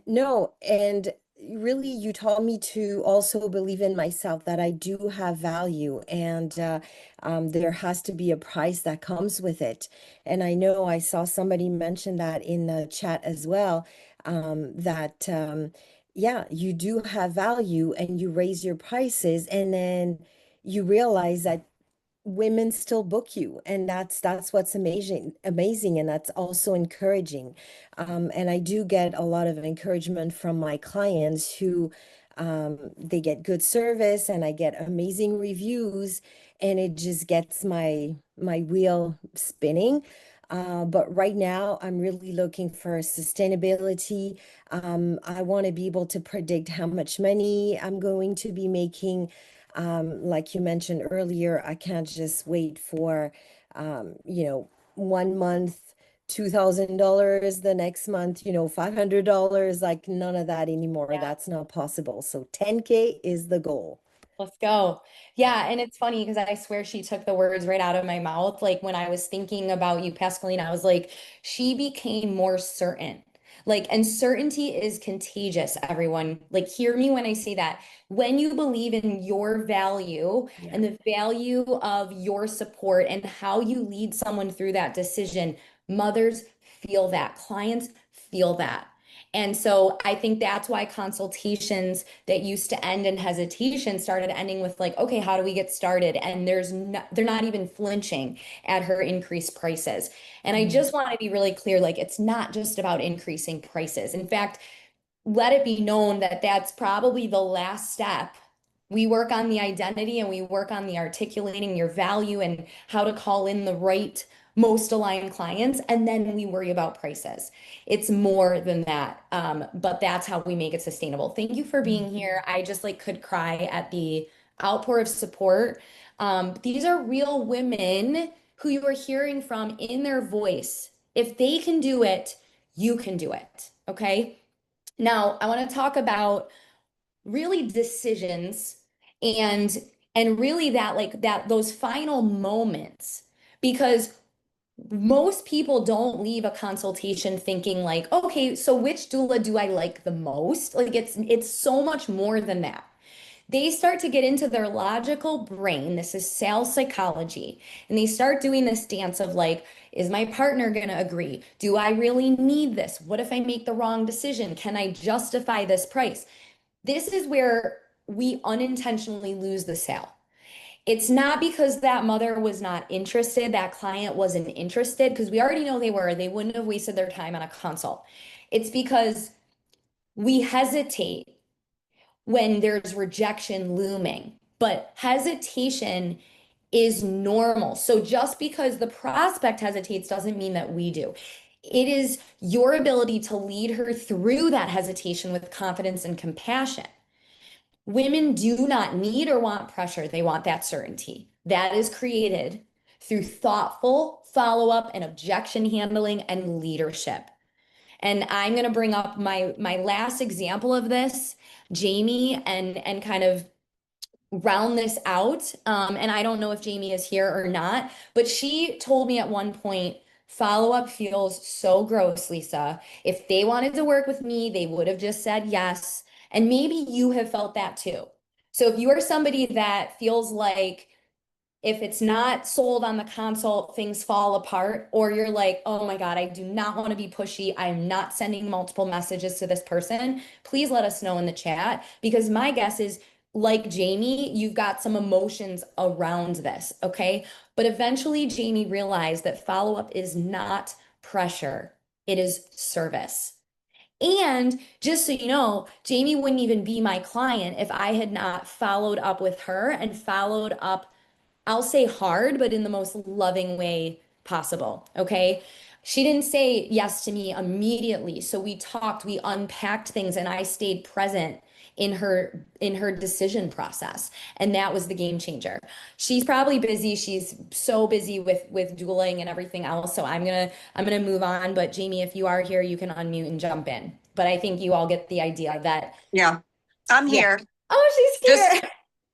D: no, and really you taught me to also believe in myself that I do have value and there has to be a price that comes with it. And I know I saw somebody mention that in the chat as well, that yeah, you do have value and you raise your prices and then you realize that women still book you, and that's what's amazing, and that's also encouraging. And I do get a lot of encouragement from my clients who they get good service and I get amazing reviews, and it just gets my wheel spinning. But right now, I'm really looking for sustainability. I want to be able to predict how much money I'm going to be making. Like you mentioned earlier, I can't just wait for, 1 month, $2,000, the next month, $500, like none of that anymore.
A: Yeah.
D: That's not possible. So 10K is the goal.
A: Let's go. Yeah, and it's funny because I swear she took the words right out of my mouth. Like when I was thinking about you, Pascaline, I was like, she became more certain. Like, uncertainty is contagious, everyone. Like, hear me when I say that. When you believe in your value and the value of your support and how you lead someone through that decision, mothers feel that, clients feel that. And so I think that's why consultations that used to end in hesitation started ending with like, okay, how do we get started? And they're not even flinching at her increased prices. And I just want to be really clear, like it's not just about increasing prices. In fact, let it be known that that's probably the last step. We work on the identity and we work on the articulating your value and how to call in the right most aligned clients, and then we worry about prices. It's more than that, but that's how we make it sustainable. Thank you for being here. I just like could cry at the outpour of support. These are real women who you are hearing from in their voice. If they can do it, you can do it. Okay. Now, I want to talk about really decisions and really that like that those final moments, because most people don't leave a consultation thinking like, okay, so which doula do I like the most? Like it's so much more than that. They start to get into their logical brain. This is sales psychology. And they start doing this dance of like, is my partner going to agree? Do I really need this? What if I make the wrong decision? Can I justify this price? This is where we unintentionally lose the sale. It's not because that mother was not interested, that client wasn't interested, because we already know they were. They wouldn't have wasted their time on a consult. It's because we hesitate when there's rejection looming. But hesitation is normal. So just because the prospect hesitates doesn't mean that we do. It is your ability to lead her through that hesitation with confidence and compassion. Women do not need or want pressure. They want that certainty. That is created through thoughtful follow-up and objection handling and leadership. And I'm going to bring up my last example of this, Jamie, and kind of round this out. And I don't know if Jamie is here or not, but she told me at one point, follow up feels so gross, Lisa. If they wanted to work with me, they would have just said yes. And maybe you have felt that too. So if you are somebody that feels like if it's not sold on the consult, things fall apart, or you're like, oh my God, I do not want to be pushy. I'm not sending multiple messages to this person. Please let us know in the chat, because my guess is, like Jamie, you've got some emotions around this, okay? But eventually, Jamie realized that follow-up is not pressure, it is service. And just so you know, Jamie wouldn't even be my client if I had not followed up with her and followed up, I'll say hard, but in the most loving way possible. Okay. She didn't say yes to me immediately. So we talked, we unpacked things, and I stayed present in her decision process. And that was the game changer. She's probably busy. She's so busy with dueling and everything else. So I'm gonna move on. But Jamie, if you are here, you can unmute and jump in. But I think you all get the idea that
E: Yeah, I'm
A: yeah.
E: here.
A: Oh, she's
E: Just
A: here.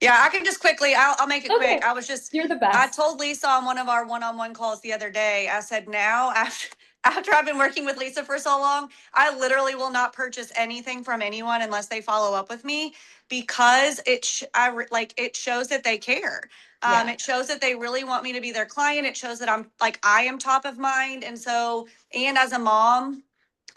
E: yeah, I can just quickly. I'll make it
A: Okay.
E: quick. I was just.
A: You're the
E: I
A: best.
E: told Lisa on one of our one-on-one calls the other day. I said now after I've been working with Lisa for so long, I literally will not purchase anything from anyone unless they follow up with me, because it shows that they care.
A: Yeah.
E: It shows that they really want me to be their client. It shows that I am top of mind, and as a mom,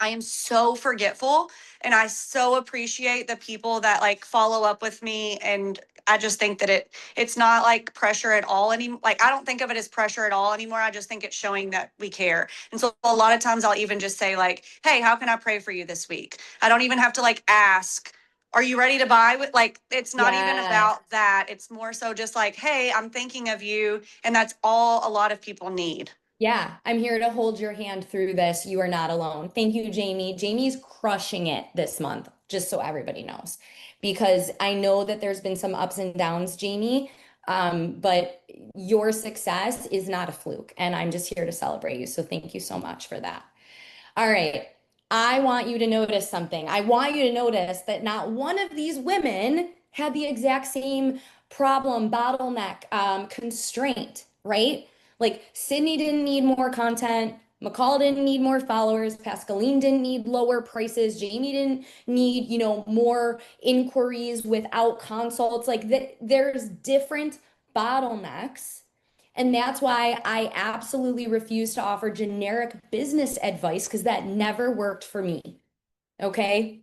E: I am so forgetful, and I so appreciate the people that like follow up with me. And I just think that it's not like pressure at all anymore. Like, I don't think of it as pressure at all anymore. I just think it's showing that we care. And so a lot of times I'll even just say like, hey, how can I pray for you this week? I don't even have to like ask, are you ready to buy? Like, it's not even
A: Yes.
E: about that. It's more so just like, hey, I'm thinking of you. And that's all a lot of people need.
A: Yeah, I'm here to hold your hand through this. You are not alone. Thank you, Jamie. Jamie's crushing it this month, just so everybody knows, because I know that there's been some ups and downs, Jamie, but your success is not a fluke, and I'm just here to celebrate you. So thank you so much for that. All right. I want you to notice something. I want you to notice that not one of these women had the exact same problem, bottleneck, constraint, right? Like Sydney didn't need more content. McCall didn't need more followers. Pascaline didn't need lower prices. Jamie didn't need, more inquiries without consults. Like there's different bottlenecks. And that's why I absolutely refuse to offer generic business advice because that never worked for me. Okay.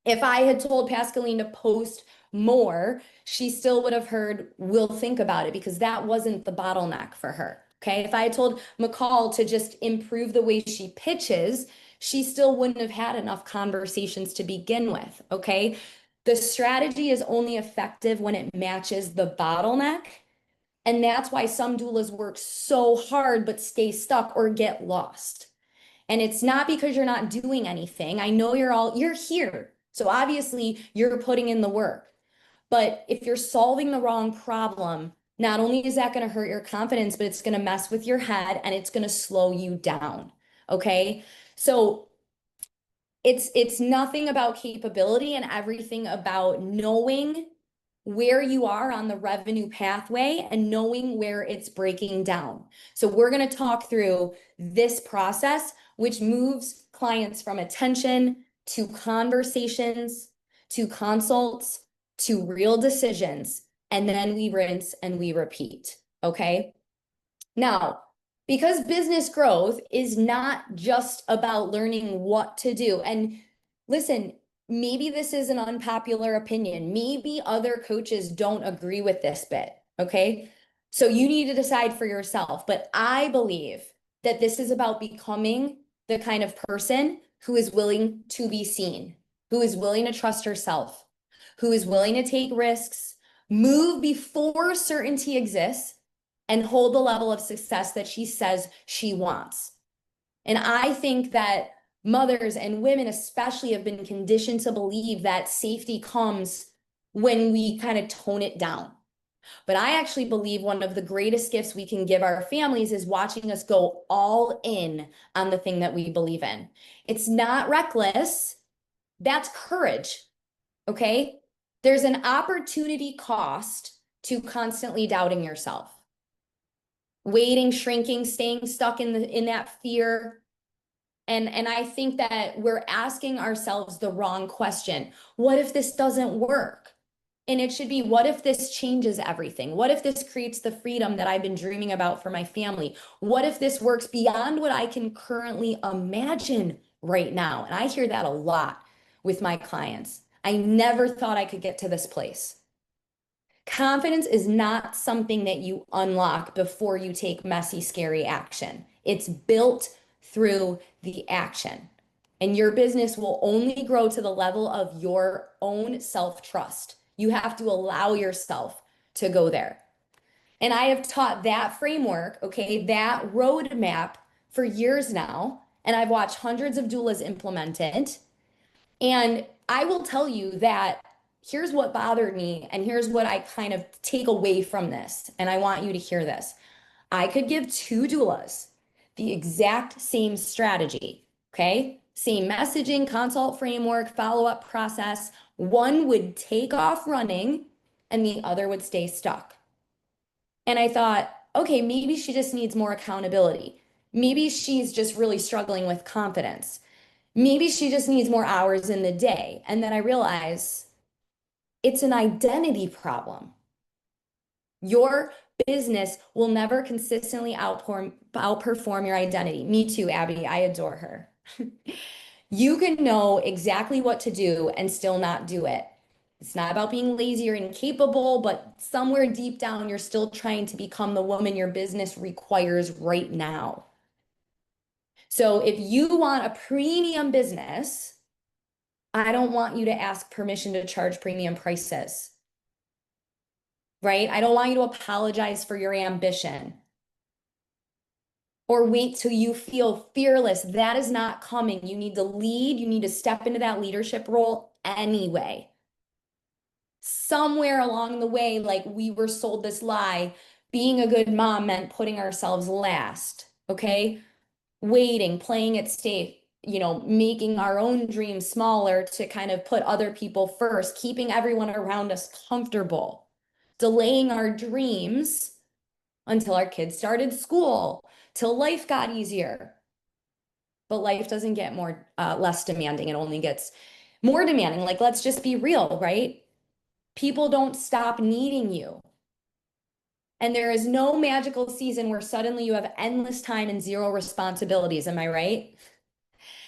A: If I had told Pascaline to post more, she still would have heard, we'll think about it because that wasn't the bottleneck for her. Okay. If I had told McCall to just improve the way she pitches, she still wouldn't have had enough conversations to begin with. Okay. The strategy is only effective when it matches the bottleneck. And that's why some doulas work so hard but stay stuck or get lost. And it's not because you're not doing anything. I know you're here. So obviously you're putting in the work. But if you're solving the wrong problem, not only is that going to hurt your confidence, but it's going to mess with your head and it's going to slow you down. Okay. So it's nothing about capability and everything about knowing where you are on the revenue pathway and knowing where it's breaking down. So we're going to talk through this process, which moves clients from attention to conversations, to consults, to real decisions. And then we rinse and we repeat. Okay. Now, because business growth is not just about learning what to do. And listen, maybe this is an unpopular opinion. Maybe other coaches don't agree with this bit. Okay. So you need to decide for yourself. But I believe that this is about becoming the kind of person who is willing to be seen, who is willing to trust herself, who is willing to take risks, move before certainty exists, and hold the level of success that she says she wants. And I think that mothers and women especially have been conditioned to believe that safety comes when we kind of tone it down. But I actually believe one of the greatest gifts we can give our families is watching us go all in on the thing that we believe in. It's not reckless. That's courage. Okay? There's an opportunity cost to constantly doubting yourself. Waiting, shrinking, staying stuck in that fear. And I think that we're asking ourselves the wrong question. What if this doesn't work? And it should be, what if this changes everything? What if this creates the freedom that I've been dreaming about for my family? What if this works beyond what I can currently imagine right now? And I hear that a lot with my clients. I never thought I could get to this place. Confidence is not something that you unlock before you take messy, scary action. It's built through the action. And your business will only grow to the level of your own self-trust. You have to allow yourself to go there. And I have taught that framework, okay, that roadmap for years now. And I've watched hundreds of doulas implement it. And I will tell you that here's what bothered me, and here's what I kind of take away from this. And I want you to hear this. I could give two doulas the exact same strategy, okay? Same messaging, consult framework, follow-up process. One would take off running and the other would stay stuck. And I thought, okay, maybe she just needs more accountability. Maybe she's just really struggling with confidence. Maybe she just needs more hours in the day. And then I realize it's an identity problem. Your business will never consistently outperform your identity. Me too, Abby. I adore her. You can know exactly what to do and still not do it. It's not about being lazy or incapable, but somewhere deep down, you're still trying to become the woman your business requires right now. So if you want a premium business, I don't want you to ask permission to charge premium prices, right? I don't want you to apologize for your ambition or wait till you feel fearless. That is not coming. You need to lead. You need to step into that leadership role anyway. Somewhere along the way, like we were sold this lie, being a good mom meant putting ourselves last, okay? Waiting, playing it safe, making our own dreams smaller to kind of put other people first, keeping everyone around us comfortable, delaying our dreams until our kids started school, till life got easier. but life doesn't get more less demanding. It only gets more demanding. Like, let's just be real, right? People don't stop needing you. And there is no magical season where suddenly you have endless time and zero responsibilities. Am I right?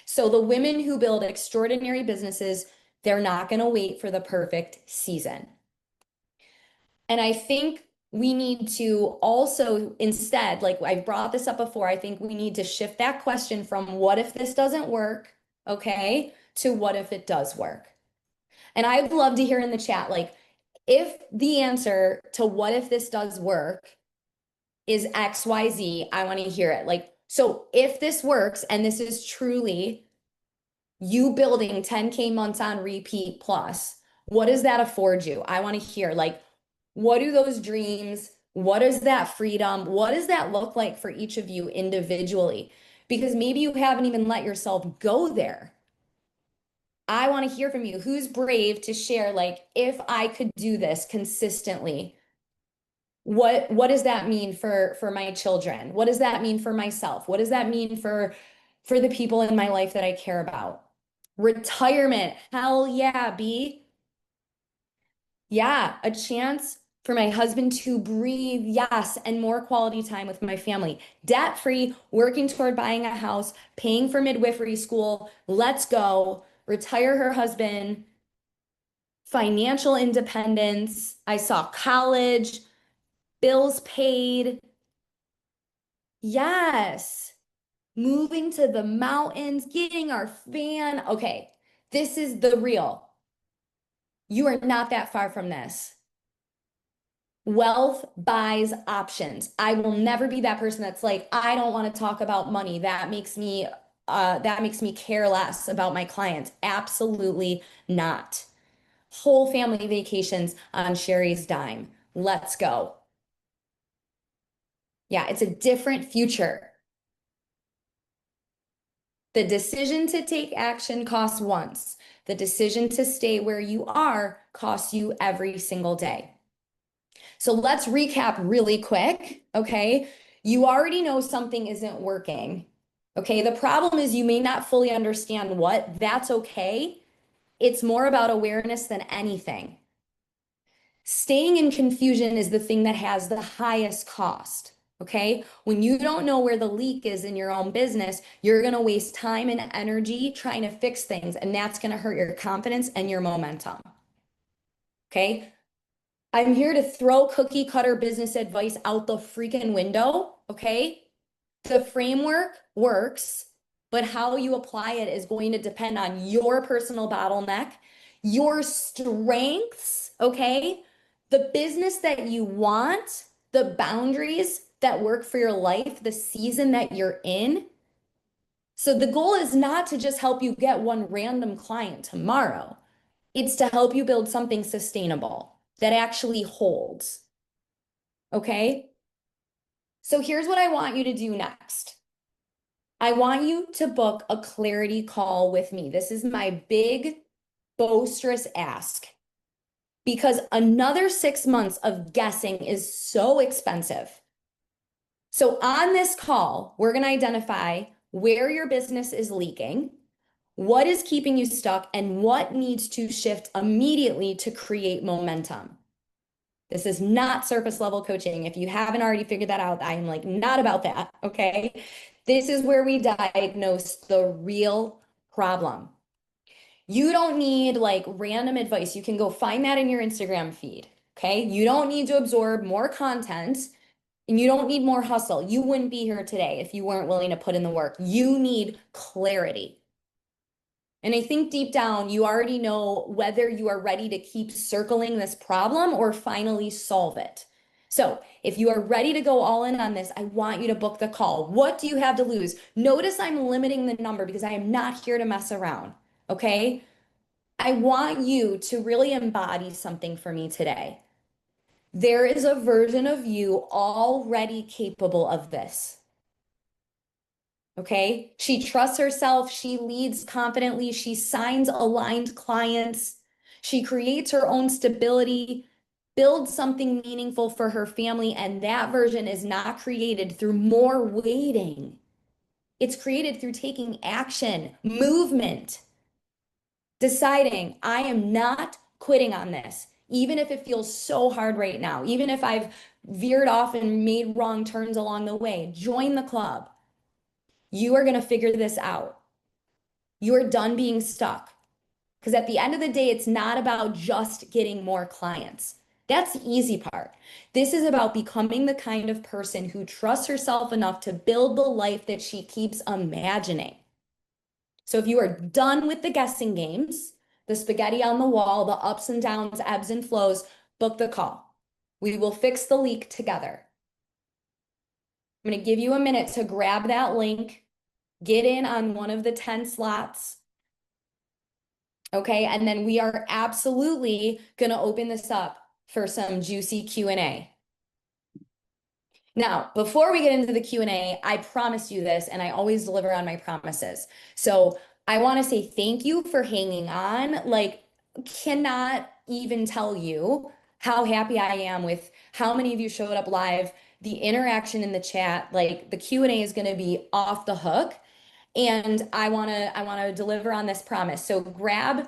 A: So the women who build extraordinary businesses, they're not going to wait for the perfect season. And I think we need to also instead, like I've brought this up before, I think we need to shift that question from what if this doesn't work, okay, to what if it does work. And I'd love to hear in the chat, like, if the answer to what if this does work is XYZ, I want to hear it. Like, so if this works and this is truly you building 10K months on repeat plus, what does that afford you? I want to hear, like, what do those dreams, what is that freedom, what does that look like for each of you individually? Because maybe you haven't even let yourself go there. I want to hear from you. Who's brave to share, like, if I could do this consistently, what does that mean for my children? What does that mean for myself? What does that mean for the people in my life that I care about? Retirement. Hell yeah, B. Yeah, a chance for my husband to breathe, yes, and more quality time with my family. Debt-free, working toward buying a house, paying for midwifery school. Let's go. Retire her husband. Financial independence. I saw college, bills paid. Yes. Moving to the mountains, getting our van. Okay, this is the real. You are not that far from this. Wealth buys options. I will never be that person that's like, I don't want to talk about money. That makes me care less about my clients. Absolutely not. Whole family vacations on Sherry's dime. Let's go. Yeah, it's a different future. The decision to take action costs once. The decision to stay where you are costs you every single day. So let's recap really quick, okay? You already know something isn't working, okay? The problem is you may not fully understand what. That's okay. It's more about awareness than anything. Staying in confusion is the thing that has the highest cost, okay? When you don't know where the leak is in your own business, you're going to waste time and energy trying to fix things, and that's going to hurt your confidence and your momentum, okay? I'm here to throw cookie cutter business advice out the freaking window, okay? The framework works, but how you apply it is going to depend on your personal bottleneck, your strengths, okay? The business that you want, the boundaries that work for your life, the season that you're in. So the goal is not to just help you get one random client tomorrow. It's to help you build something sustainable that actually holds. Okay? So here's what I want you to do next. I want you to book a clarity call with me. This is my big, boisterous ask because another 6 months of guessing is so expensive. So on this call, we're going to identify where your business is leaking, what is keeping you stuck, and what needs to shift immediately to create momentum. This is not surface level coaching. If you haven't already figured that out, I'm like not about that, okay? This is where we diagnose the real problem. You don't need like random advice. You can go find that in your Instagram feed, okay? You don't need to absorb more content and you don't need more hustle. You wouldn't be here today if you weren't willing to put in the work. You need clarity. And I think deep down, you already know whether you are ready to keep circling this problem or finally solve it. So if you are ready to go all in on this, I want you to book the call. What do you have to lose? Notice I'm limiting the number because I am not here to mess around, okay? I want you to really embody something for me today. There is a version of you already capable of this. Okay. She trusts herself. She leads confidently. She signs aligned clients. She creates her own stability, builds something meaningful for her family. And that version is not created through more waiting. It's created through taking action, movement, deciding I am not quitting on this, even if it feels so hard right now, even if I've veered off and made wrong turns along the way. Join the club. You are going to figure this out. You are done being stuck. Because at the end of the day, it's not about just getting more clients. That's the easy part. This is about becoming the kind of person who trusts herself enough to build the life that she keeps imagining. So if you are done with the guessing games, the spaghetti on the wall, the ups and downs, ebbs and flows, book the call. We will fix the leak together. I'm going to give you a minute to grab that link, get in on one of the 10 slots. Okay, and then we are absolutely going to open this up for some juicy Q&A. Now, before we get into the Q&A, I promised you this, and I always deliver on my promises. So I want to say thank you for hanging on. Like, cannot even tell you how happy I am with how many of you showed up live, the interaction in the chat. Like, the Q&A is going to be off the hook, and I want to deliver on this promise. So grab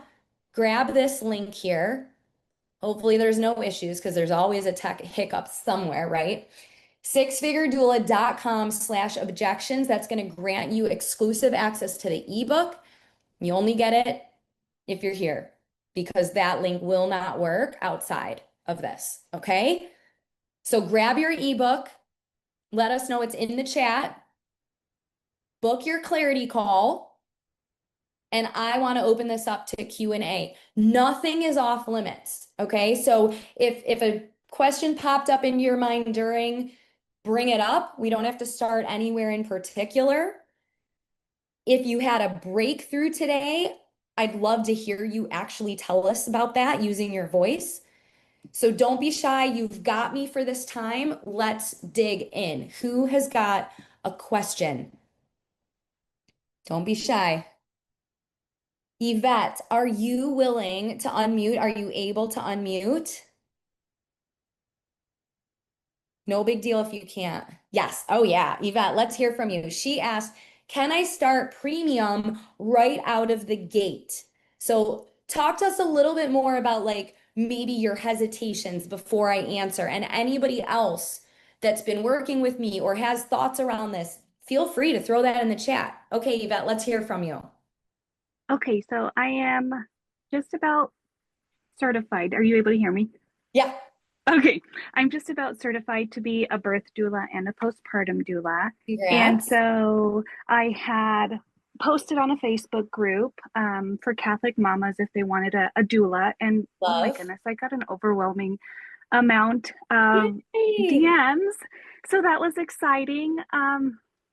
A: this link here. Hopefully there's no issues because there's always a tech hiccup somewhere, right? sixfiguredoula.com/objections. That's going to grant you exclusive access to the ebook. You only get it if you're here because that link will not work outside of this. Okay. So grab your ebook. Let us know it's in the chat. Book your clarity call. And I want to open this up to Q&A. Nothing is off limits. Okay. So if a question popped up in your mind during, bring it up. We don't have to start anywhere in particular. If you had a breakthrough today, I'd love to hear you actually tell us about that using your voice. So don't be shy. You've got me for this time. Let's dig in. Who has got a question? Don't be shy. Yvette, are you willing to unmute? Are you able to unmute? No big deal if you can't. Yes. Oh, yeah. Yvette, let's hear from you. She asked, can I start premium right out of the gate? So talk to us a little bit more about like maybe your hesitations before I answer. And anybody else that's been working with me or has thoughts around this, feel free to throw that in the chat. Okay, Yvette, let's hear from you.
F: Okay, so I am just about certified. Are you able to hear me?
A: Yeah.
F: Okay, I'm just about certified to be a birth doula and a postpartum doula.
A: Congrats.
F: And so I had posted on a Facebook group for Catholic mamas if they wanted a doula. And oh my
A: Love.
F: goodness, I got an overwhelming amount of
A: Yay.
F: DMs. So that was exciting.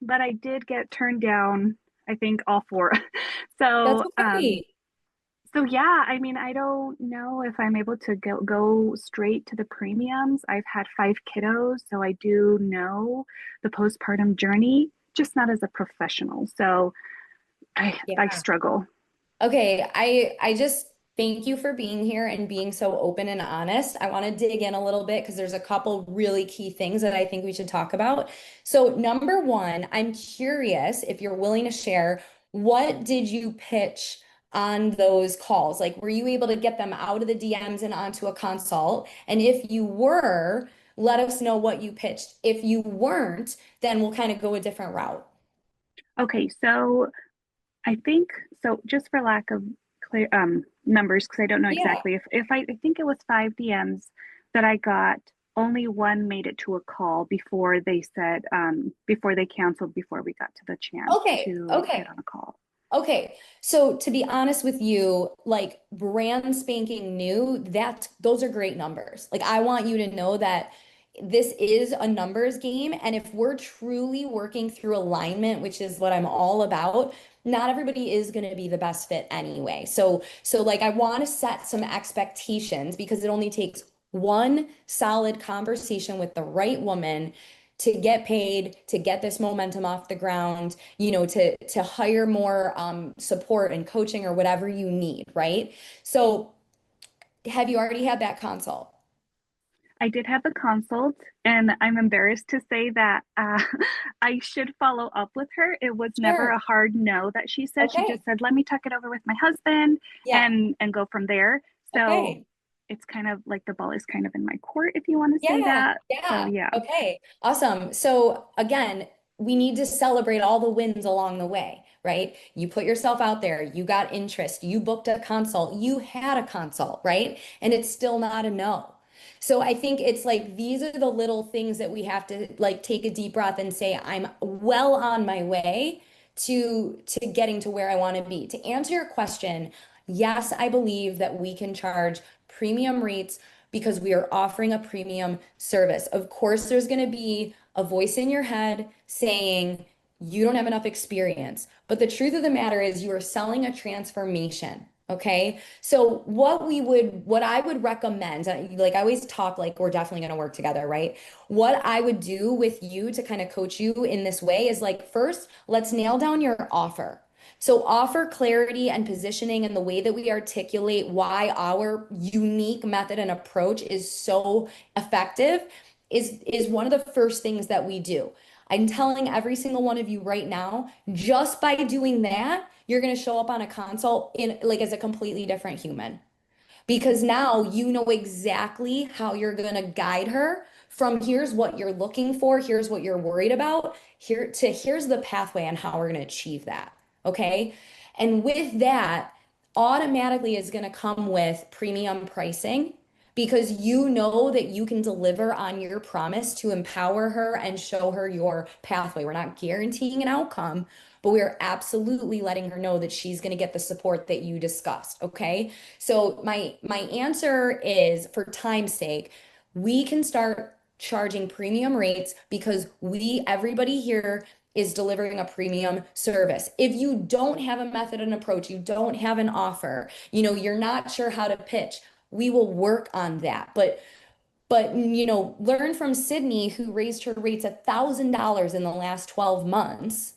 F: But I did get turned down, I think all four. So
A: That's okay.
F: so yeah, I mean, I don't know if I'm able to go straight to the premiums. I've had 5 kiddos, so I do know the postpartum journey, just not as a professional. So I struggle.
A: Okay, I just thank you for being here and being so open and honest. I want to dig in a little bit because there's a couple really key things that I think we should talk about. So number one, I'm curious if you're willing to share, what did you pitch on those calls? Like, were you able to get them out of the DMs and onto a consult? And if you were, let us know what you pitched. If you weren't, then we'll kind of go a different route.
F: Okay, so I think so. Just for lack of clear numbers, because I don't know exactly if I think it was 5 DMs that I got. Only one made it to a call before they said before they canceled before we got to the chance to get on a call.
A: Okay, so to be honest with you, like brand spanking new, those are great numbers. Like I want you to know that this is a numbers game, and if we're truly working through alignment, which is what I'm all about, not everybody is going to be the best fit anyway. So like I want to set some expectations because it only takes one solid conversation with the right woman to get paid, to get this momentum off the ground, to hire more support and coaching or whatever you need, right? So have you already had that consult?
F: I did have the consult, and I'm embarrassed to say that I should follow up with her. It was never
A: Sure.
F: a hard no that she said. She
A: Okay.
F: just said, "Let me talk it over with my husband,"
A: Yeah.
F: and go from there. So
A: Okay.
F: it's kind of like the ball is kind of in my court, if you want to say
A: Yeah.
F: that. So
A: Yeah.
F: yeah.
A: Okay. Awesome. So again, we need to celebrate all the wins along the way, right? You put yourself out there, you got interest, you booked a consult, you had a consult, right? And it's still not a no. So I think it's like these are the little things that we have to like take a deep breath and say, I'm well on my way to getting to where I want to be. To answer your question, yes, I believe that we can charge premium rates because we are offering a premium service. Of course, there's going to be a voice in your head saying you don't have enough experience. But the truth of the matter is you are selling a transformation. Okay. So what I would recommend, like I always talk like we're definitely going to work together, right? What I would do with you to kind of coach you in this way is like, first, let's nail down your offer. So offer clarity and positioning in the way that we articulate why our unique method and approach is so effective is one of the first things that we do. I'm telling every single one of you right now, just by doing that, you're going to show up on a consult in like as a completely different human because now you know exactly how you're going to guide her from here's what you're looking for, here's what you're worried about, here's the pathway on how we're going to achieve that. Okay. And with that, automatically is going to come with premium pricing because you know that you can deliver on your promise to empower her and show her your pathway. We're not guaranteeing an outcome, but we're absolutely letting her know that she's going to get the support that you discussed. Okay. So my answer is for time's sake, we can start charging premium rates because everybody here is delivering a premium service. If you don't have a method and approach, you don't have an offer, you're not sure how to pitch, we will work on that. But learn from Sydney, who raised her rates $1,000 in the last 12 months.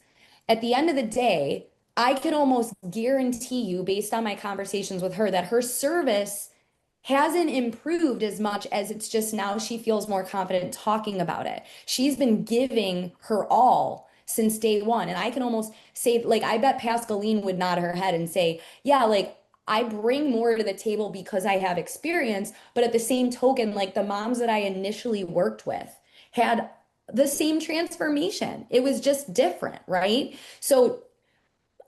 A: At the end of the day, I can almost guarantee you, based on my conversations with her, that her service hasn't improved as much as it's just now she feels more confident talking about it. She's been giving her all since day one. And I can almost say, like, I bet Pascaline would nod her head and say, yeah, like, I bring more to the table because I have experience. But at the same token, like the moms that I initially worked with had the same transformation. It was just different, right? So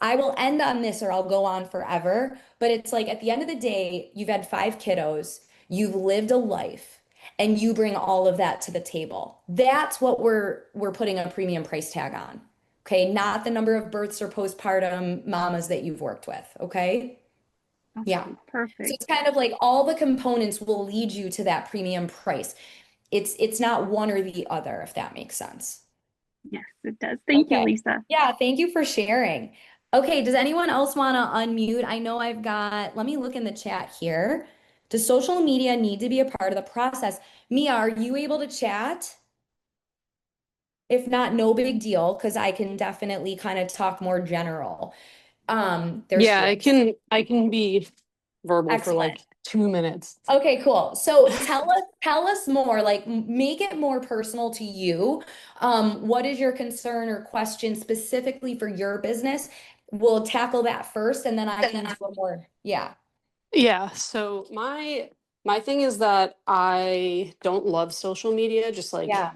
A: I will end on this or I'll go on forever. But it's like at the end of the day, you've had 5 kiddos, you've lived a life, and you bring all of that to the table. That's what we're putting a premium price tag on. Okay, not the number of births or postpartum mamas that you've worked with. Okay. Yeah.
F: Okay,
A: So
F: perfect.
A: it's kind of like all the components will lead you to that premium price. It's not one or the other, if that makes sense.
F: Yes, it does. Thank you,
A: Okay.
F: Lisa.
A: Yeah, thank you for sharing. Okay, does anyone else want to unmute? I know let me look in the chat here. Does social media need to be a part of the process? Mia, are you able to chat? If not, no big deal, because I can definitely kind of talk more general. There's
G: Yeah, I can be verbal for
A: excellent.
G: like 2 minutes.
A: Okay, cool. So tell us more, like make it more personal to you. What is your concern or question specifically for your business? We'll tackle that first and then I can do a more, yeah.
G: Yeah, so my thing is that I don't love social media, just like
A: Yeah.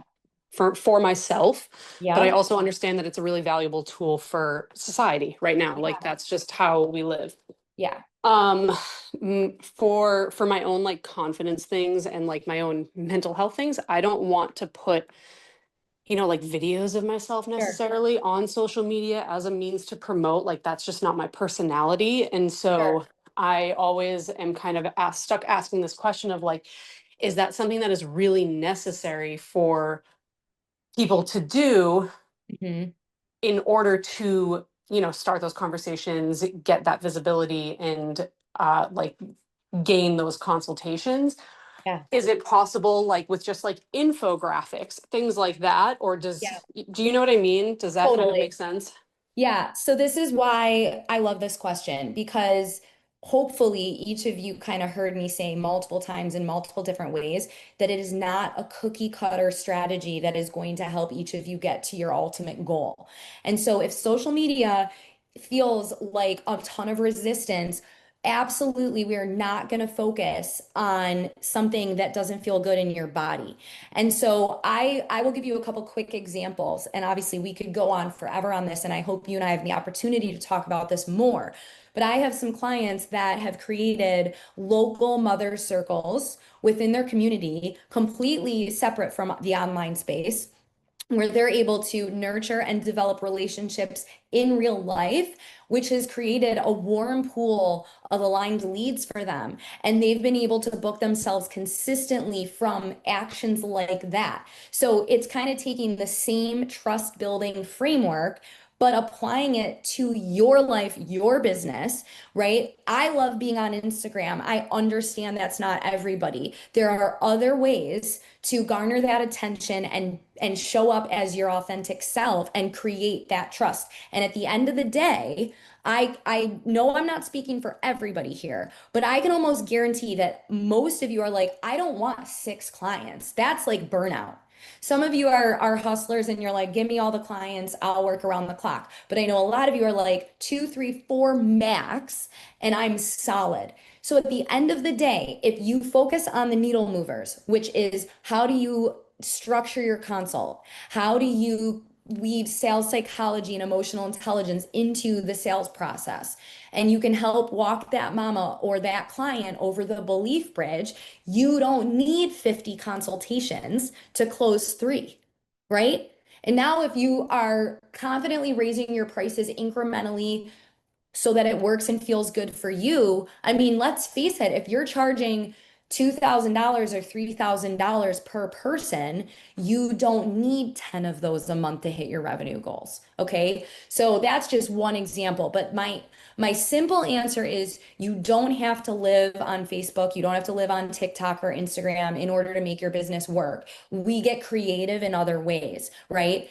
G: for myself, but I
A: Yeah.
G: also understand that it's a really valuable tool for society right now. Like that's just how we live.
A: Yeah.
G: For my own like confidence things and like my own mental health things, I don't want to put like videos of myself
A: Sure.
G: necessarily on social media as a means to promote. Like that's just not my personality. And so
A: Sure.
G: I always am kind of stuck asking this question of like, is that something that is really necessary for people to do
A: Mhm.
G: in order to, start those conversations, get that visibility and like gain those consultations?
A: Yeah.
G: Is it possible, like with just like infographics, things like that? Or
A: Yeah.
G: do you know what I mean? Does that kind of
A: Totally.
G: make sense?
A: Yeah, so this is why I love this question because hopefully each of you kind of heard me say multiple times in multiple different ways that it is not a cookie cutter strategy that is going to help each of you get to your ultimate goal. And so if social media feels like a ton of resistance, absolutely, we are not going to focus on something that doesn't feel good in your body. And so I will give you a couple quick examples. And obviously, we could go on forever on this. And I hope you and I have the opportunity to talk about this more. But I have some clients that have created local mother circles within their community, completely separate from the online space, where they're able to nurture and develop relationships in real life, which has created a warm pool of aligned leads for them. And they've been able to book themselves consistently from actions like that. So it's kind of taking the same trust building framework, but applying it to your life, your business, right? I love being on Instagram. I understand that's not everybody. There are other ways to garner that attention and show up as your authentic self and create that trust. And at the end of the day, I know I'm not speaking for everybody here, but I can almost guarantee that most of you are like, I don't want 6 clients. That's like burnout. Some of you are hustlers and you're like, give me all the clients, I'll work around the clock. But I know a lot of you are like 2, 3, 4 max, and I'm solid. So at the end of the day, if you focus on the needle movers, which is how do you structure your consult? How do you weave sales psychology and emotional intelligence into the sales process? And you can help walk that mama or that client over the belief bridge. You don't need 50 consultations to close 3, right? And now, if you are confidently raising your prices incrementally so that it works and feels good for you. I mean, let's face it, if you're charging $2,000 or $3,000 per person, you don't need 10 of those a month to hit your revenue goals. Okay. So that's just one example. But my simple answer is you don't have to live on Facebook. You don't have to live on TikTok or Instagram in order to make your business work. We get creative in other ways, right?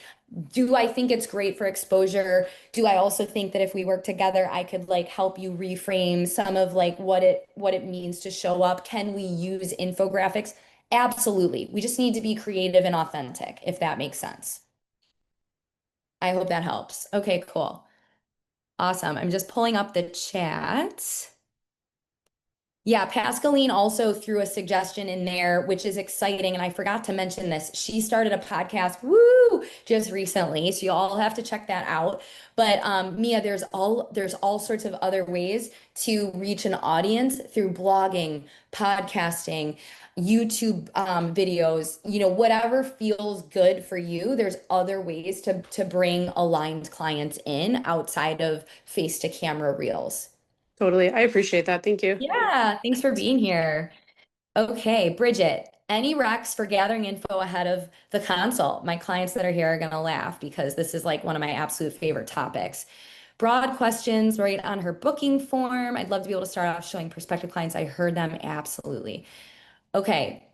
A: Do I think it's great for exposure? Do I also think that if we work together, I could like help you reframe some of like what it means to show up? Can we use infographics? Absolutely. We just need to be creative and authentic, if that makes sense. I hope that helps. Okay, cool. Awesome. I'm just pulling up the chat. Yeah, Pascaline also threw a suggestion in there, which is exciting. And I forgot to mention this. She started a podcast, woo, just recently. So you all have to check that out. But Mia, there's all sorts of other ways to reach an audience through blogging, podcasting, YouTube videos, whatever feels good for you. There's other ways to bring aligned clients in outside of face to camera reels.
G: Totally. I appreciate that. Thank you.
A: Yeah, thanks for being here. Okay, Bridget, any recs for gathering info ahead of the consult? My clients that are here are going to laugh because this is like one of my absolute favorite topics. Broad questions right on her booking form. I'd love to be able to start off showing prospective clients. I heard them absolutely. Okay,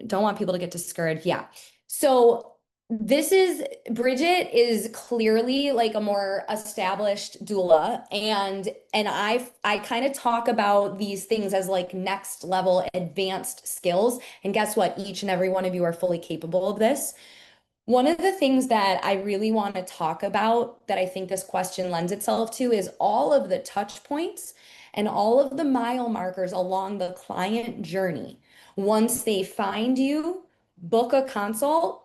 A: don't want people to get discouraged. Yeah. So Bridget is clearly like a more established doula, and I kind of talk about these things as like next level advanced skills. And guess what? Each and every one of you are fully capable of this. One of the things that I really want to talk about that I think this question lends itself to is all of the touch points and all of the mile markers along the client journey. Once they find you, book a consult,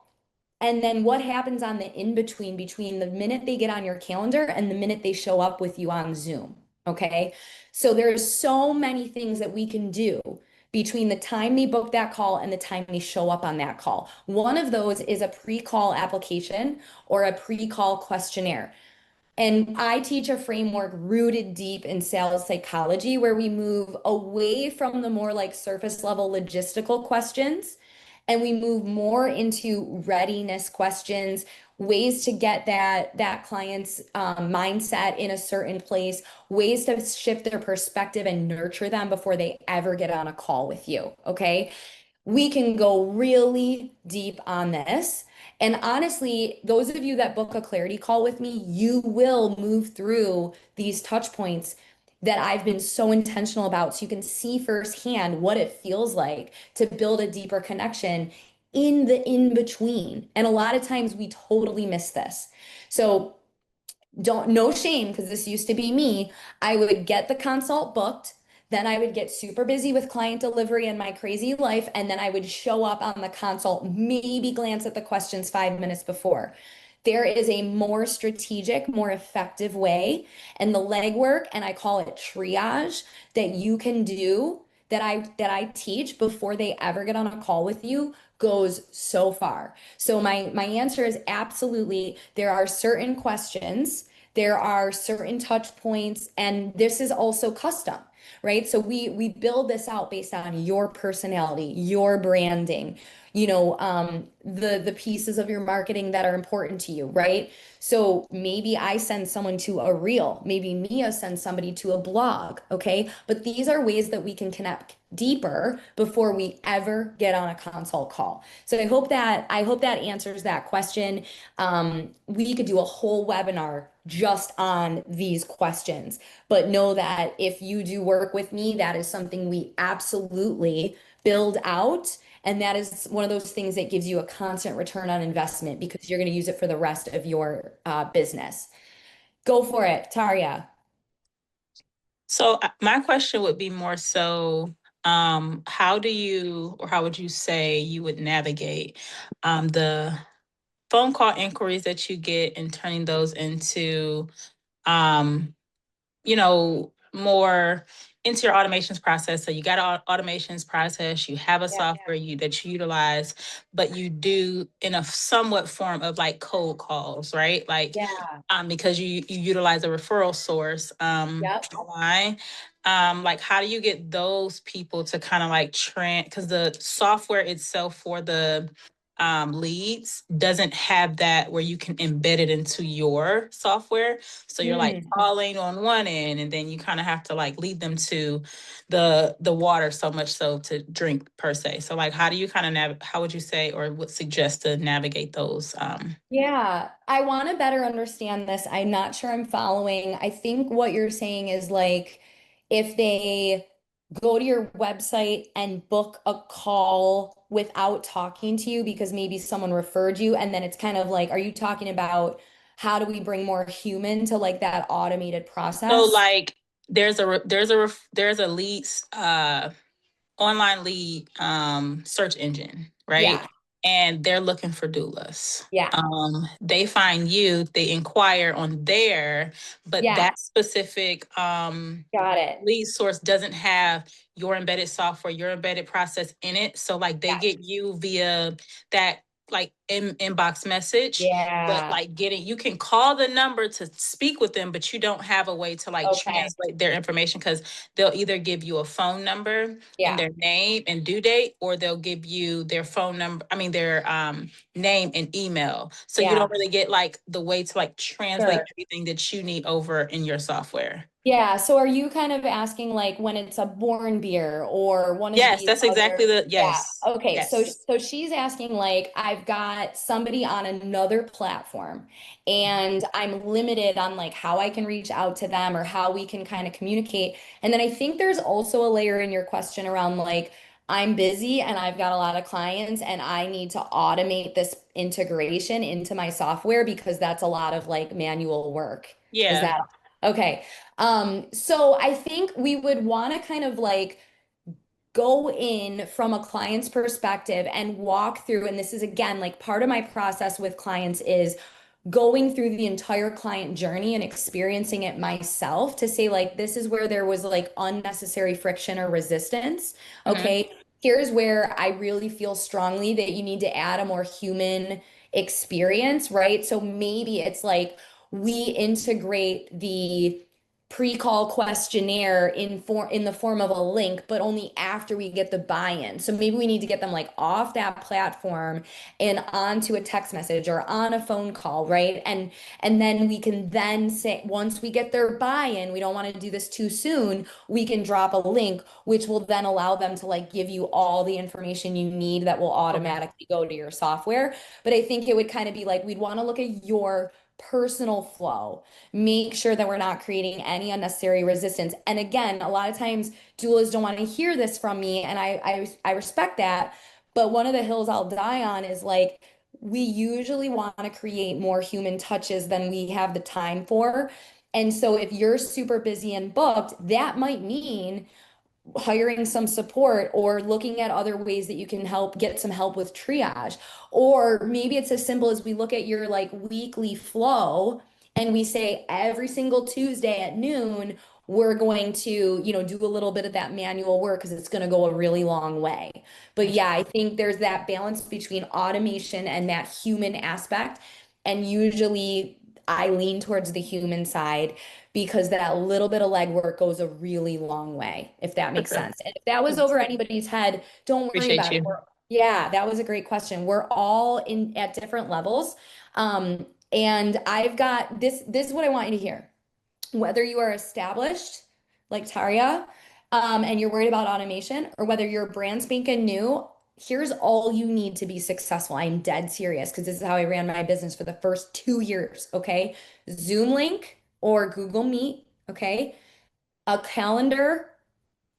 A: and then what happens on the in between the minute they get on your calendar and the minute they show up with you on Zoom. Okay. So there's so many things that we can do between the time they book that call and the time they show up on that call. One of those is a pre-call application or a pre-call questionnaire. And I teach a framework rooted deep in sales psychology where we move away from the more like surface level logistical questions and we move more into readiness questions, ways to get that client's mindset in a certain place, ways to shift their perspective and nurture them before they ever get on a call with you. Okay. We can go really deep on this. And honestly, those of you that book a clarity call with me, you will move through these touch points that I've been so intentional about, so you can see firsthand what it feels like to build a deeper connection in the in between. And a lot of times we totally miss this. So don't, no shame, because this used to be me. I would get the consult booked, then I would get super busy with client delivery and my crazy life, and then I would show up on the consult, maybe glance at the questions 5 minutes before. There is a more strategic, more effective way, and the legwork, and I call it triage, that you can do, that I teach before they ever get on a call with you, goes so far. So my answer is absolutely, there are certain questions, there are certain touch points, and this is also custom, right? So we build this out based on your personality, your branding, the pieces of your marketing that are important to you, right? So maybe I send someone to a reel, maybe Mia sends somebody to a blog, okay? But these are ways that we can connect deeper before we ever get on a consult call. So I hope that answers that question. We could do a whole webinar just on these questions, but know that if you do work with me, that is something we absolutely build out. And that is one of those things that gives you a constant return on investment because you're going to use it for the rest of your business. Go for it, Taria.
H: So my question would be more so, how do you, or how would you say you would navigate the phone call inquiries that you get and turning those into, um, more into your automations process. So you got an automations process, you have a software that you utilize, but you do in a somewhat form of like cold calls, right? Like,
A: Yeah.
H: because you utilize a referral source
A: Yep.
H: online. Like how do you get those people to kind of like because the software itself for the leads doesn't have that where you can embed it into your software. So you're like calling on one end and then you kind of have to like lead them to the water so much so to drink per se. So like how do you kind of how would you say or would suggest to navigate those?
A: Yeah, I want to better understand this. I'm not sure I'm following. I think what you're saying is like if they go to your website and book a call without talking to you because maybe someone referred you, and then it's kind of like, are you talking about how do we bring more human to like that automated
H: So
A: process?
H: like there's a leads online lead search engine, right?
A: Yeah,
H: And they're looking for doulas.
A: yeah,
H: They find you, they inquire on there, but
A: yeah,
H: that specific
A: got it.
H: lead source doesn't have your embedded software, your embedded process in it. So like they
A: Yeah,
H: get you via that like inbox message, but
A: yeah,
H: like you can call the number to speak with them, but you don't have a way to like
A: okay,
H: translate their information because they'll either give you a phone number and
A: yeah,
H: their name and due date, or they'll give you their phone number, I mean their name and email. So you
A: yeah,
H: don't really get like the way to like translate
A: sure.
H: everything that you need over in your software.
A: Yeah, so are you kind of asking like when it's a born beer or one of
H: Yes,
A: these
H: that's exactly
A: other, yeah,
H: yes.
A: okay. So
H: Yes.
A: so she's asking like I've got somebody on another platform and I'm limited on like how I can reach out to them or how we can kind of communicate. And then I think there's also a layer in your question around like I'm busy and I've got a lot of clients and I need to automate this integration into my software because that's a lot of like manual work. Is
H: Yeah.
A: that okay? So I think we would want to kind of like go in from a client's perspective and walk through, and this is again like part of my process with clients is going through the entire client journey and experiencing it myself to say like this is where there was like unnecessary friction or resistance.
H: Hmm.
A: Okay, here's where I really feel strongly that you need to add a more human experience, right? So maybe it's like we integrate the pre-call questionnaire in the form of a link, but only after we get the buy-in. So maybe we need to get them like off that platform and onto a text message or on a phone call, right? And then we can then say once we get their buy-in, we don't want to do this too soon, we can drop a link which will then allow them to like give you all the information you need that will
H: Okay.
A: automatically go to your software. But I think it would kind of be like we'd want to look at your personal flow. Make sure that we're not creating any unnecessary resistance. And again, a lot of times doulas don't want to hear this from me, and I respect that. But one of the hills I'll die on is like, we usually want to create more human touches than we have the time for. And so if you're super busy and booked, that might mean hiring some support or looking at other ways that you can help get some help with triage. Or maybe it's as simple as we look at your like weekly flow and we say every single Tuesday at noon, we're going to, do a little bit of that manual work because it's going to go a really long way. But yeah, I think there's that balance between automation and that human aspect. And usually I lean towards the human side because that little bit of legwork goes a really long way, if that makes
H: Okay.
A: sense. And if that was over anybody's head, don't worry
H: Appreciate
A: about it.
H: you.
A: Yeah, that was a great question. We're all in at different levels. And I've got this is what I want you to hear. Whether you are established like Taria, and you're worried about automation, or whether you're brand spanking new, here's all you need to be successful. I'm dead serious because this is how I ran my business for the first 2 years. Okay. Zoom link or Google Meet. Okay. A calendar,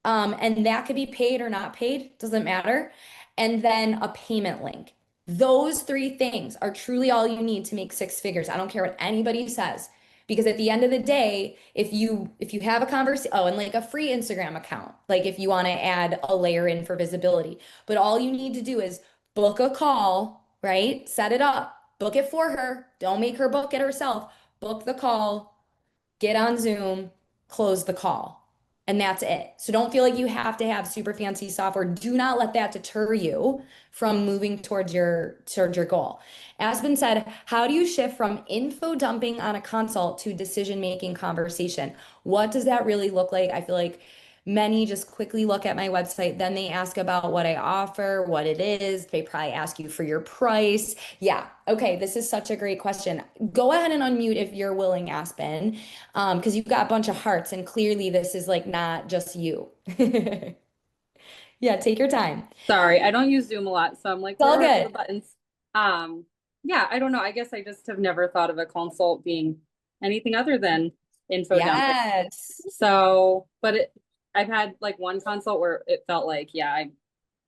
A: and that could be paid or not paid, doesn't matter. And then a payment link. Those three things are truly all you need to make six figures. I don't care what anybody says. Because at the end of the day, if you have a conversation, oh, and like a free Instagram account, like if you want to add a layer in for visibility, but all you need to do is book a call, right? Set it up, book it for her. Don't make her book it herself. Book the call, get on Zoom, close the call. And that's it. So don't feel like you have to have super fancy software. Do not let that deter you from moving towards your goal. As been said, how do you shift from info dumping on a consult to decision-making conversation? What does that really look like? I feel like many just quickly look at my website, then they ask about what I offer, what it is. They probably ask you for your price. Yeah. Okay. This is such a great question. Go ahead and unmute if you're willing, Aspen, because you've got a bunch of hearts and clearly this is like not just you. Yeah, take your time.
I: Sorry, I don't use Zoom a lot, so I'm like,
A: It's all
I: where are the
A: good.
I: buttons? Yeah, I don't know. I guess I just have never thought of a consult being anything other than info dumping.
A: Yes.
I: So, I've had like one consult where it felt like, yeah,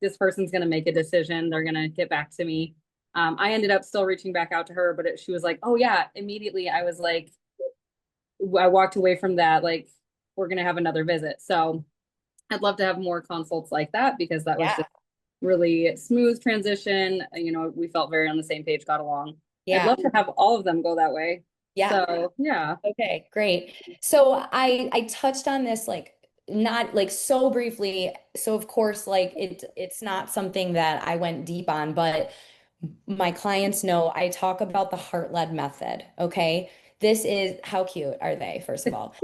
I: this person's gonna make a decision. They're gonna get back to me. I ended up still reaching back out to her, but she was like, oh yeah, immediately I was like, I walked away from that, like, we're gonna have another visit. So I'd love to have more consults like that because that was
A: Yeah.
I: just really smooth transition. We felt very on the same page, got along. I'd
A: Yeah.
I: love to have all of them go that way.
A: Yeah.
I: So yeah.
A: Okay, great. So I touched on this like not like so briefly. So of course, like it's not something that I went deep on, but my clients know I talk about the heart-led method. Okay. This is how cute are they, first of all.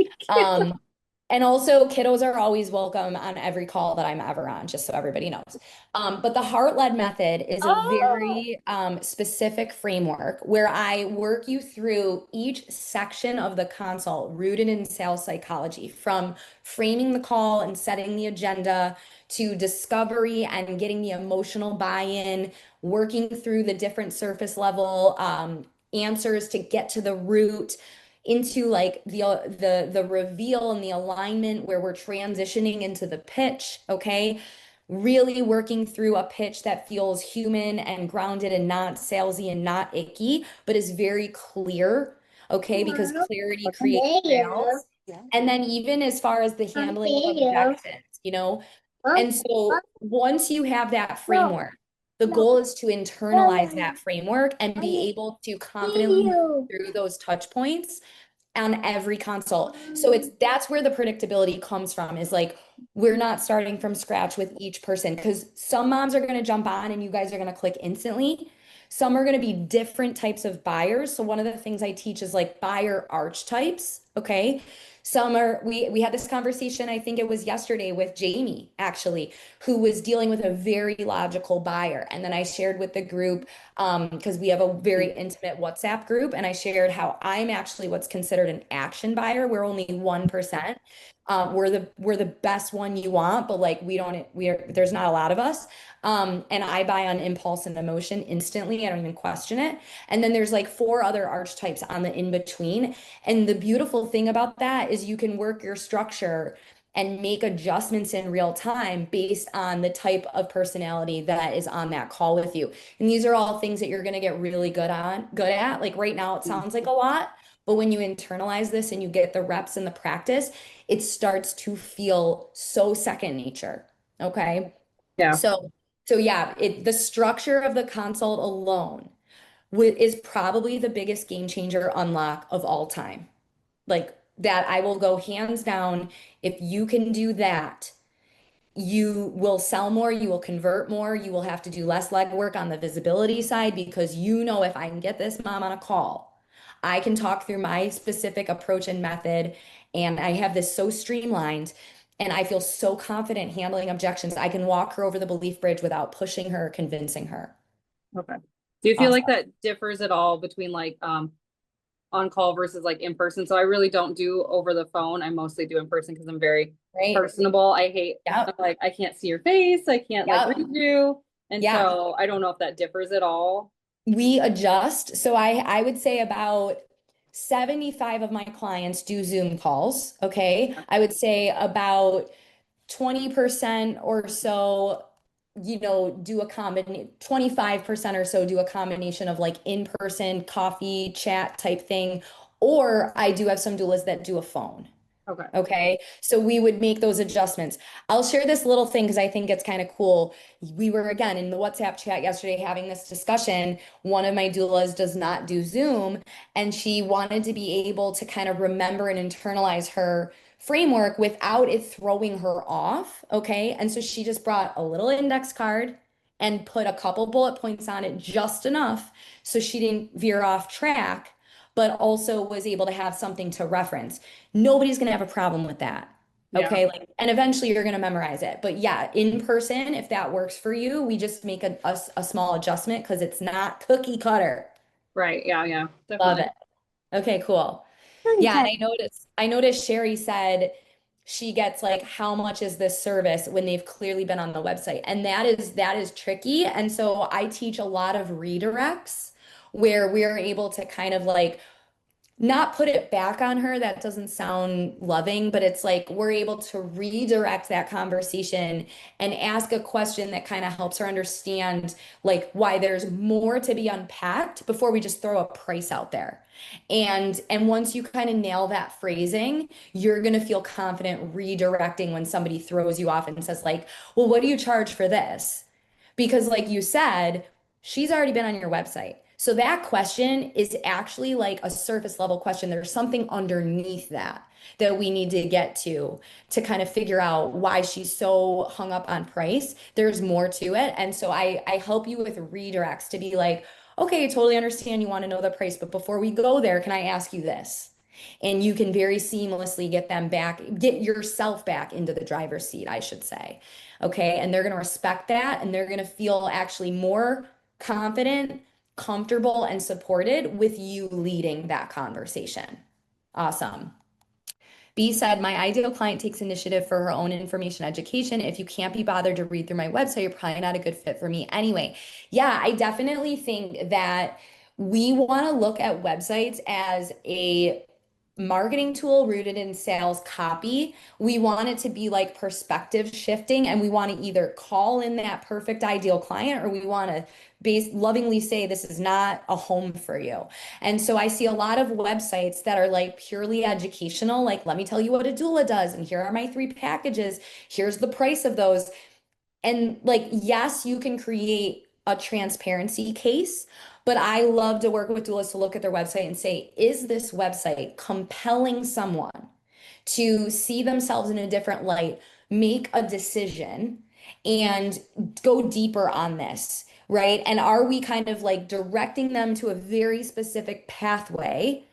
A: And also kiddos are always welcome on every call that I'm ever on, just so everybody knows. But the heart-led method is a very specific framework where I work you through each section of the consult rooted in sales psychology, from framing the call and setting the agenda to discovery and getting the emotional buy-in, working through the different surface level answers to get to the root, into like the reveal and the alignment where we're transitioning into the pitch. Okay, really working through a pitch that feels human and grounded and not salesy and not icky, but is very clear. Okay, because clarity creates sales. And then even as far as the handling of objections. And so once you have that framework, the goal is to internalize that framework and be able to confidently move through those touch points on every consult. So that's where the predictability comes from, is like, we're not starting from scratch with each person, because some moms are going to jump on and you guys are going to click instantly. Some are going to be different types of buyers. So one of the things I teach is like buyer archetypes. Okay. Some are, we had this conversation, I think it was yesterday with Jamie, actually, who was dealing with a very logical buyer. And then I shared with the group, because we have a very intimate WhatsApp group, and I shared how I'm actually what's considered an action buyer. We're only 1%. We're the best one you want, but like there's not a lot of us. And I buy on impulse and emotion instantly. I don't even question it. And then there's like 4 other archetypes on the in between. And the beautiful thing about that is you can work your structure and make adjustments in real time based on the type of personality that is on that call with you. And these are all things that you're going to get really good at. Like right now, it sounds like a lot, but when you internalize this and you get the reps and the practice, it starts to feel so second nature. Okay.
I: Yeah.
A: So yeah, the structure of the consult alone is probably the biggest game changer unlock of all time. Like that, I will go hands down. If you can do that, you will sell more, you will convert more, you will have to do less legwork on the visibility side because you know if I can get this mom on a call, I can talk through my specific approach and method, and I have this so streamlined, and I feel so confident handling objections. I can walk her over the belief bridge without pushing her or convincing her.
I: Okay. Do you feel
A: Awesome.
I: like that differs at all between like on call versus like in person? So I really don't do over the phone. I mostly do in person because I'm very
A: Right.
I: personable. I hate
A: Yep.
I: like I can't see your face. I can't like
A: Yep.
I: read you. And
A: Yeah.
I: so I don't know if that differs at all.
A: We adjust. So I would say about 75 of my clients do Zoom calls. Okay. I would say about 20% or so, do a combination, 25% or so do a combination of like in-person coffee chat type thing. Or I do have some doulas that do a phone.
I: Okay.
A: Okay. So we would make those adjustments. I'll share this little thing because I think it's kind of cool. We were again in the WhatsApp chat yesterday having this discussion. One of my doulas does not do Zoom, and she wanted to be able to kind of remember and internalize her framework without it throwing her off. Okay. And so she just brought a little index card and put a couple bullet points on it, just enough so she didn't veer off track, but also was able to have something to reference. Nobody's going to have a problem with that.
I: Yeah.
A: Okay. Like, and eventually you're going to memorize it. But yeah, in person, if that works for you, we just make a small adjustment because it's not cookie cutter.
I: Right. Yeah. Yeah.
A: Love
I: Definitely.
A: it. Okay, cool. Yeah, and I noticed Sherry said she gets like, how much is this service when they've clearly been on the website? And that is tricky. And so I teach a lot of redirects where we're able to kind of like not put it back on her. That doesn't sound loving, but it's like we're able to redirect that conversation and ask a question that kind of helps her understand like why there's more to be unpacked before we just throw a price out there. And once you kind of nail that phrasing, you're going to feel confident redirecting when somebody throws you off and says like, "Well, what do you charge for this?" Because like you said, she's already been on your website. So that question is actually like a surface level question. There's something underneath that we need to get to kind of figure out why she's so hung up on price. There's more to it. And so I help you with redirects to be like, okay, I totally understand you want to know the price, but before we go there, can I ask you this? And you can very seamlessly get yourself back into the driver's seat, I should say. Okay. And they're going to respect that, and they're going to feel actually more confident, comfortable, and supported with you leading that conversation. Awesome. B said, my ideal client takes initiative for her own information education. If you can't be bothered to read through my website, you're probably not a good fit for me anyway. Yeah, I definitely think that we want to look at websites as a marketing tool rooted in sales copy. We want it to be like perspective shifting, and we want to either call in that perfect ideal client, or we want to lovingly say this is not a home for you. And so I see a lot of websites that are like purely educational, like let me tell you what a doula does, and here are my 3 packages, here's the price of those. And like, yes, you can create a transparency case, but I love to work with doulas to look at their website and say, is this website compelling someone to see themselves in a different light, make a decision, and go deeper on this, right? And are we kind of like directing them to a very specific pathway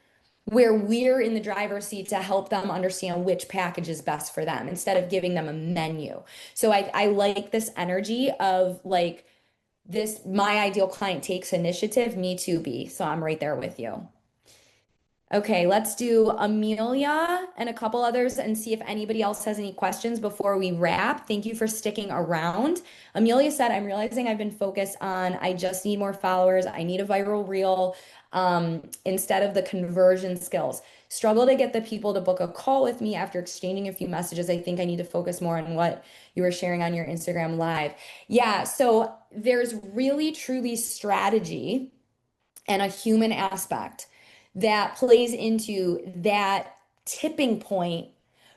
A: where we're in the driver's seat to help them understand which package is best for them instead of giving them a menu. So I like this energy of like this, my ideal client takes initiative, me too, B. So I'm right there with you. Okay, let's do Amelia and a couple others and see if anybody else has any questions before we wrap. Thank you for sticking around. Amelia said, I'm realizing I've been focused on, I just need more followers. I need a viral reel instead of the conversion skills. Struggle to get the people to book a call with me after exchanging a few messages. I think I need to focus more on what you were sharing on your Instagram live. Yeah, so there's really truly strategy and a human aspect that plays into that tipping point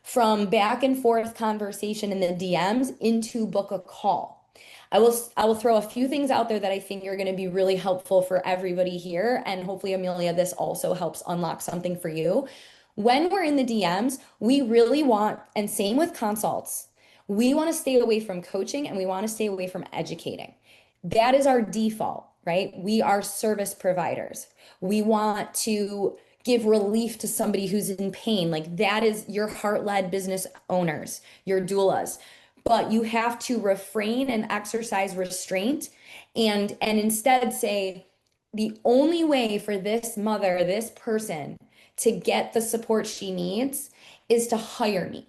A: from back and forth conversation in the DMs into book a call. I will throw a few things out there that I think are going to be really helpful for everybody here, and hopefully Amelia, this also helps unlock something for you. When we're in the DMs, we really want, and same with consults, we want to stay away from coaching and we want to stay away from educating. That is our default, right? We are service providers. We want to give relief to somebody who's in pain. Like that is your heart-led business owners, your doulas. But you have to refrain and exercise restraint and instead say, the only way for this mother, this person to get the support she needs is to hire me.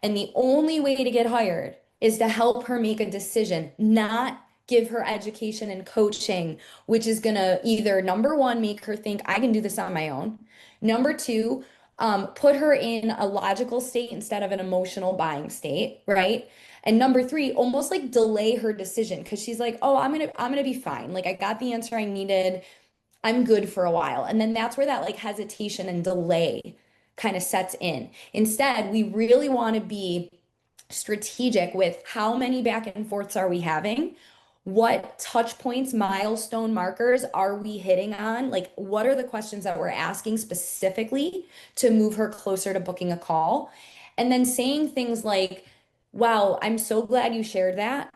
A: And the only way to get hired is to help her make a decision, not give her education and coaching, which is gonna either number one, make her think I can do this on my own. Number two, put her in a logical state instead of an emotional buying state, right? And number three, almost like delay her decision because she's like, oh, I'm gonna be fine. Like I got the answer I needed. I'm good for a while. And then that's where that like hesitation and delay kind of sets in. Instead, we really want to be strategic with how many back and forths are we having? What touch points, milestone markers are we hitting on? Like, what are the questions that we're asking specifically to move her closer to booking a call? And then saying things like, wow, I'm so glad you shared that.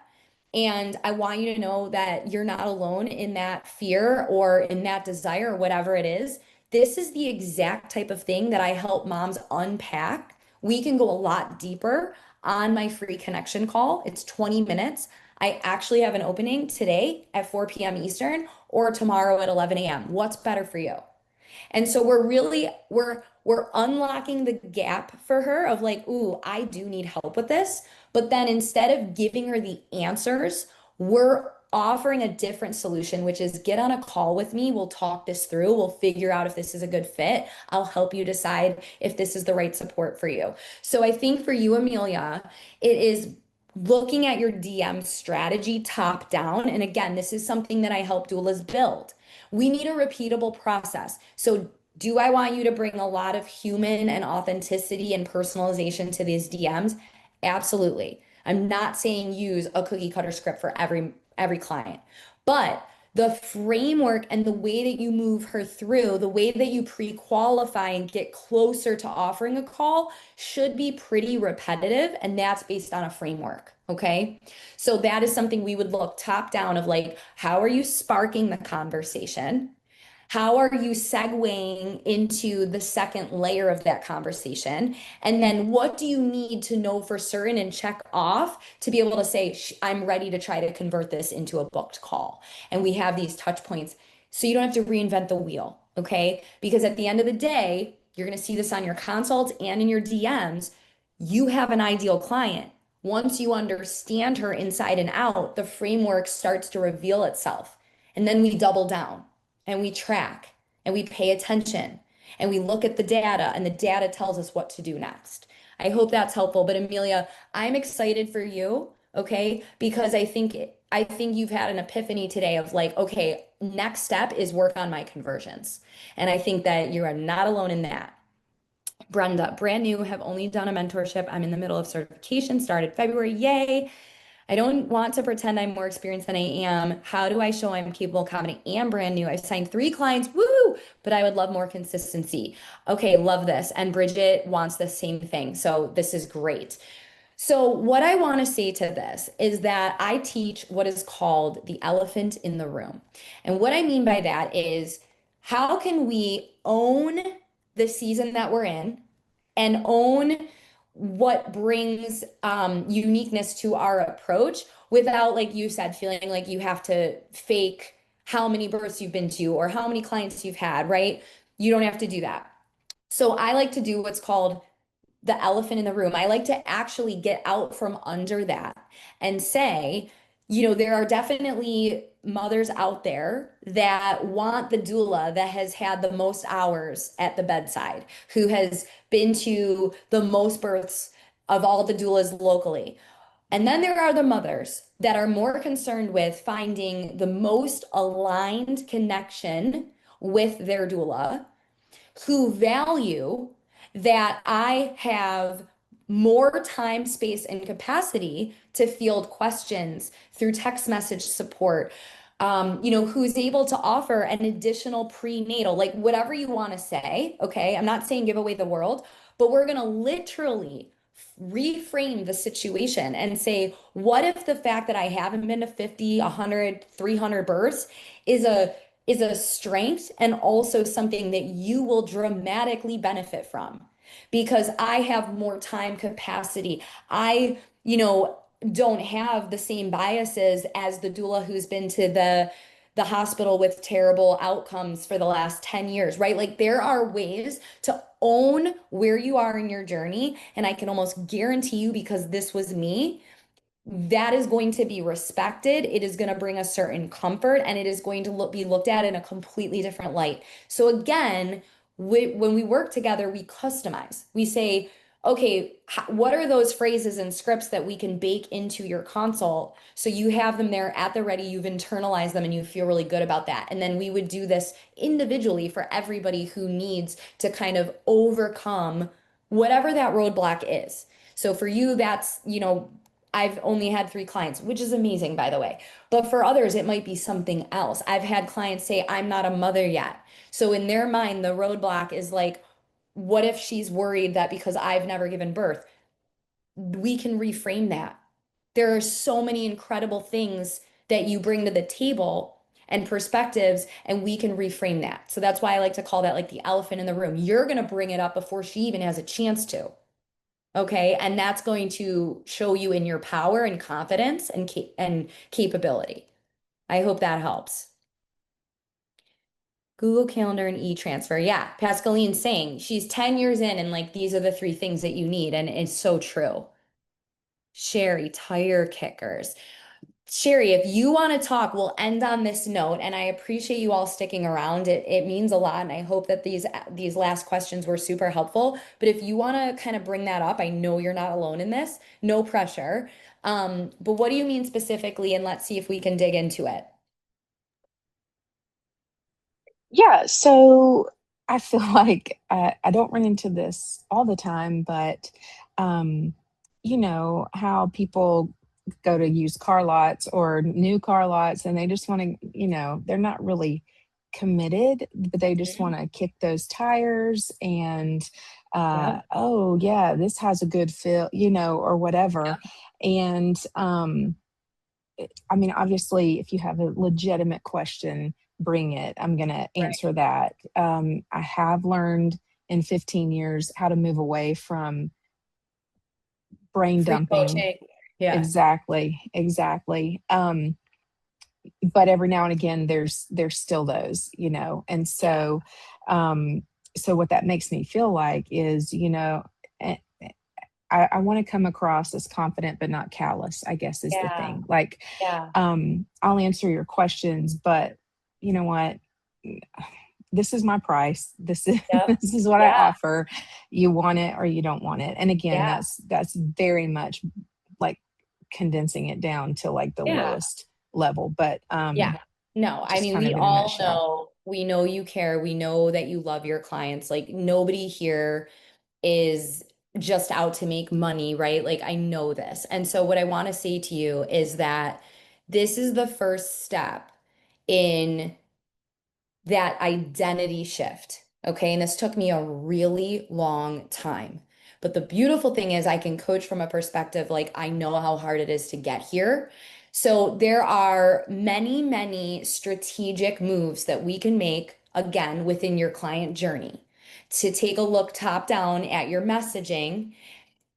A: And I want you to know that you're not alone in that fear or in that desire or whatever it is. This is the exact type of thing that I help moms unpack. We can go a lot deeper on my free connection call. It's 20 minutes. I actually have an opening today at 4 p.m. Eastern or tomorrow at 11 a.m. What's better for you? And so we're unlocking the gap for her of like, ooh, I do need help with this. But then instead of giving her the answers, we're offering a different solution, which is get on a call with me. We'll talk this through. We'll figure out if this is a good fit. I'll help you decide if this is the right support for you. So I think for you, Amelia, it is looking at your DM strategy top down. And again, this is something that I help doulas build. We need a repeatable process. So do I want you to bring a lot of human and authenticity and personalization to these DMs? Absolutely. I'm not saying use a cookie cutter script for every client, but the framework and the way that you move her through, the way that you pre-qualify and get closer to offering a call should be pretty repetitive, and that's based on a framework, okay? So that is something we would look top down of like, how are you sparking the conversation? How are you segueing into the second layer of that conversation? And then what do you need to know for certain and check off to be able to say, I'm ready to try to convert this into a booked call? And we have these touch points so you don't have to reinvent the wheel, okay? Because at the end of the day, you're going to see this on your consults and in your DMs. You have an ideal client. Once you understand her inside and out, the framework starts to reveal itself. And then we double down and we track and we pay attention and we look at the data and the data tells us what to do next. I hope that's helpful. But Amelia, I'm excited for you, okay? Because I think you've had an epiphany today of like, okay, next step is work on my conversions. And I think that you are not alone in that. Brenda, brand new, have only done a mentorship. I'm in the middle of certification, started February, yay. I don't want to pretend I'm more experienced than I am. How do I show I'm capable, confident, and brand new? I've signed 3 clients, woo! But I would love more consistency. Okay, love this. And Bridget wants the same thing. So this is great. So what I want to say to this is that I teach what is called the elephant in the room. And what I mean by that is how can we own the season that we're in and own what brings uniqueness to our approach without, like you said, feeling like you have to fake how many births you've been to or how many clients you've had, right? You don't have to do that. So I like to do what's called the elephant in the room. I like to actually get out from under that and say, there are definitely mothers out there that want the doula that has had the most hours at the bedside, who has been to the most births of all the doulas locally. And then there are the mothers that are more concerned with finding the most aligned connection with their doula, who value that I have more time, space, and capacity to field questions through text message support. Who's able to offer an additional prenatal, like whatever you want to say. Okay. I'm not saying give away the world, but we're going to literally reframe the situation and say, what if the fact that I haven't been to 50, 100, 300 births is a strength and also something that you will dramatically benefit from because I have more time capacity. I, don't have the same biases as the doula who's been to the hospital with terrible outcomes for the last 10 years, right? Like there are ways to own where you are in your journey. And I can almost guarantee you, because this was me, that is going to be respected. It is going to bring a certain comfort and it is going to be looked at in a completely different light. So again, when we work together, we customize. We say, okay, what are those phrases and scripts that we can bake into your consult so you have them there at the ready, you've internalized them and you feel really good about that. And then we would do this individually for everybody who needs to kind of overcome whatever that roadblock is. So for you, that's, I've only had 3 clients, which is amazing, by the way. But for others, it might be something else. I've had clients say, I'm not a mother yet. So in their mind, the roadblock is like, what if she's worried that because I've never given birth? We can reframe that. There are so many incredible things that you bring to the table and perspectives, and we can reframe that. So that's why I like to call that like the elephant in the room. You're going to bring it up before she even has a chance to. Okay. And that's going to show you in your power and confidence and capability. I hope that helps. Google Calendar and e-transfer. Yeah. Pascaline's saying she's 10 years in and like these are the 3 things that you need. And it's so true. Sherry, tire kickers. Sherry, if you want to talk, we'll end on this note. And I appreciate you all sticking around. It means a lot. And I hope that these last questions were super helpful. But if you want to kind of bring that up, I know you're not alone in this. No pressure. But what do you mean specifically? And let's see if we can dig into it.
J: Yeah, so I feel like I don't run into this all the time, but how people go to used car lots or new car lots and they just want to, they're not really committed, but they just want to kick those tires and
A: Yeah.
J: oh yeah, this has a good feel, or whatever. And I mean, obviously, if you have a legitimate question, bring it. I'm going to answer that. I have learned in 15 years how to move away from brain
A: Free
J: dumping.
A: coaching. Yeah.
J: Exactly. But every now and again, there's still those, and so, so what that makes me feel like is, eh, I want to come across as confident but not callous, I guess is the
A: Yeah.
J: thing. Like,
A: Yeah.
J: I'll answer your questions, but you know what? This is my price. This is
A: Yep.
J: this is what I
A: Yeah.
J: offer. You want it or you don't want it. And again,
A: Yeah.
J: that's very much like condensing it down to like the
A: Yeah.
J: lowest level. But
A: Yeah. No, I
J: just
A: mean,
J: kind
A: we
J: of in a
A: all
J: nutshell.
A: know, we know you care. We know that you love your clients. Like nobody here is just out to make money, right? Like I know this. And so what I want to say to you is that this is the first step in that identity shift. Okay. And this took me a really long time. But the beautiful thing is, I can coach from a perspective like I know how hard it is to get here. So there are many, many strategic moves that we can make again within your client journey to take a look top down at your messaging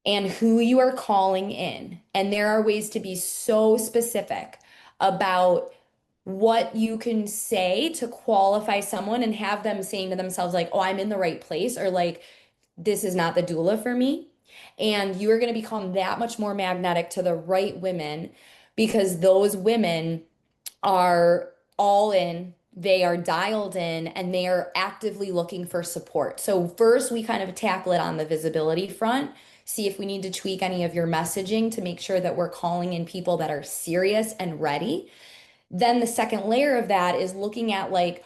A: and who you are calling in. And there are ways to be so specific about what you can say to qualify someone and have them saying to themselves, like, oh, I'm in the right place, or like, this is not the doula for me. And you are going to become that much more magnetic to the right women because those women are all in, they are dialed in, and they are actively looking for support. So, first, we kind of tackle it on the visibility front. See if we need to tweak any of your messaging to make sure that we're calling in people that are serious and ready. Then the second layer of that is looking at like,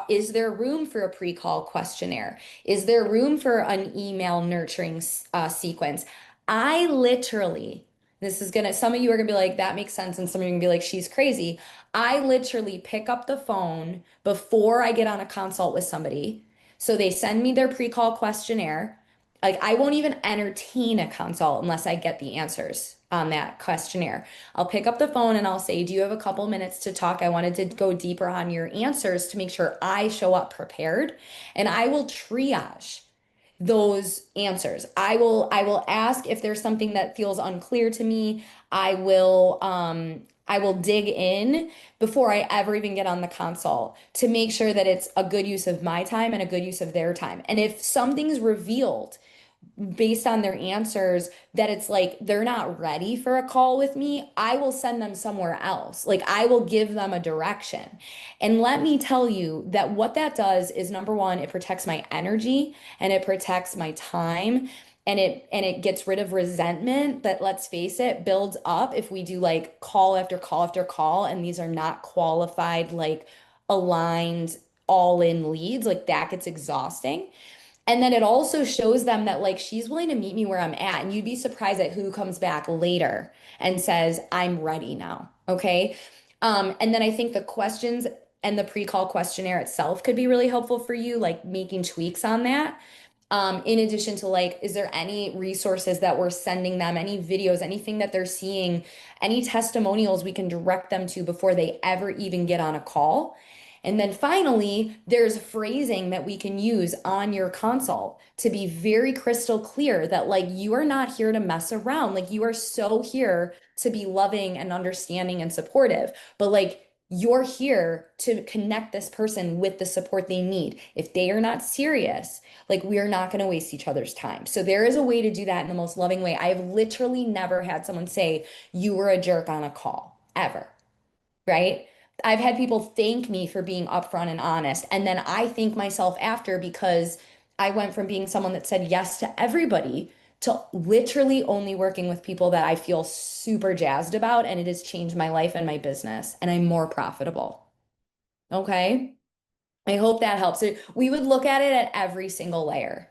A: is there room for a pre-call questionnaire? Is there room for an email nurturing sequence? I literally, this is gonna, some of you are gonna be like, that makes sense, and some of you are gonna be like, she's crazy. I literally pick up the phone before I get on a consult with somebody. So they send me their pre-call questionnaire. Like, I won't even entertain a consult unless I get the answers on that questionnaire. I'll pick up the phone and I'll say, do you have a couple minutes to talk? I wanted to go deeper on your answers to make sure I show up prepared. And I will triage those answers. I will ask if there's something that feels unclear to me. I will dig in before I ever even get on the consult to make sure that it's a good use of my time and a good use of their time. And if something's revealed based on their answers that it's like they're not ready for a call with me, I will send them somewhere else. Like, I will give them a direction. And let me tell you that what that does is, number one, it protects my energy and it protects my time, and it gets rid of resentment that, let's face it, builds up if we do like call after call after call and these are not qualified, like aligned, all in leads. Like, that gets exhausting. And then it also shows them that like she's willing to meet me where I'm at. And you'd be surprised at who comes back later and says, I'm ready now. Okay. And then I think the questions and the pre-call questionnaire itself could be really helpful for you, like making tweaks on that. In addition to like, is there any resources that we're sending them, any videos, anything that they're seeing, any testimonials we can direct them to before they ever even get on a call? And then finally, there's phrasing that we can use on your consult to be very crystal clear that like you are not here to mess around. Like, you are so here to be loving and understanding and supportive. But like, you're here to connect this person with the support they need. If they are not serious, like, we are not going to waste each other's time. So there is a way to do that in the most loving way. I have literally never had someone say you were a jerk on a call, ever. Right? I've had people thank me for being upfront and honest. And then I thank myself after because I went from being someone that said yes to everybody to literally only working with people that I feel super jazzed about. And it has changed my life and my business. And I'm more profitable. Okay. I hope that helps. So we would look at it at every single layer.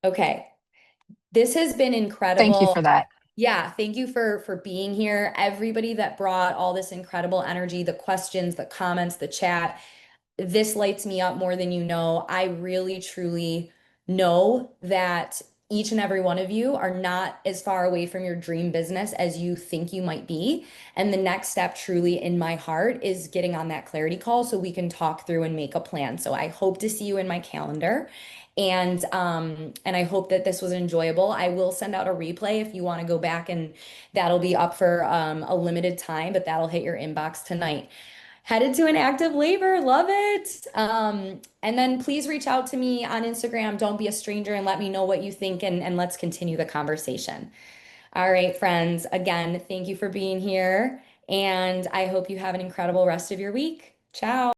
A: Okay. This has been
J: Thank you
A: incredible.
J: for that.
A: Yeah, thank you for being here. Everybody that brought all this incredible energy, the questions, the comments, the chat. This lights me up more than you know. I really, truly know that each and every one of you are not as far away from your dream business as you think you might be. And the next step, truly, in my heart, is getting on that clarity call so we can talk through and make a plan. So I hope to see you in my calendar. And I hope that this was enjoyable. I will send out a replay if you want to go back, and that'll be up for a limited time, but that'll hit your inbox tonight. Headed to an active labor, love it. And then please reach out to me on Instagram. Don't be a stranger, and let me know what you think, and let's continue the conversation. All right, friends. Again, thank you for being here, and I hope you have an incredible rest of your week. Ciao.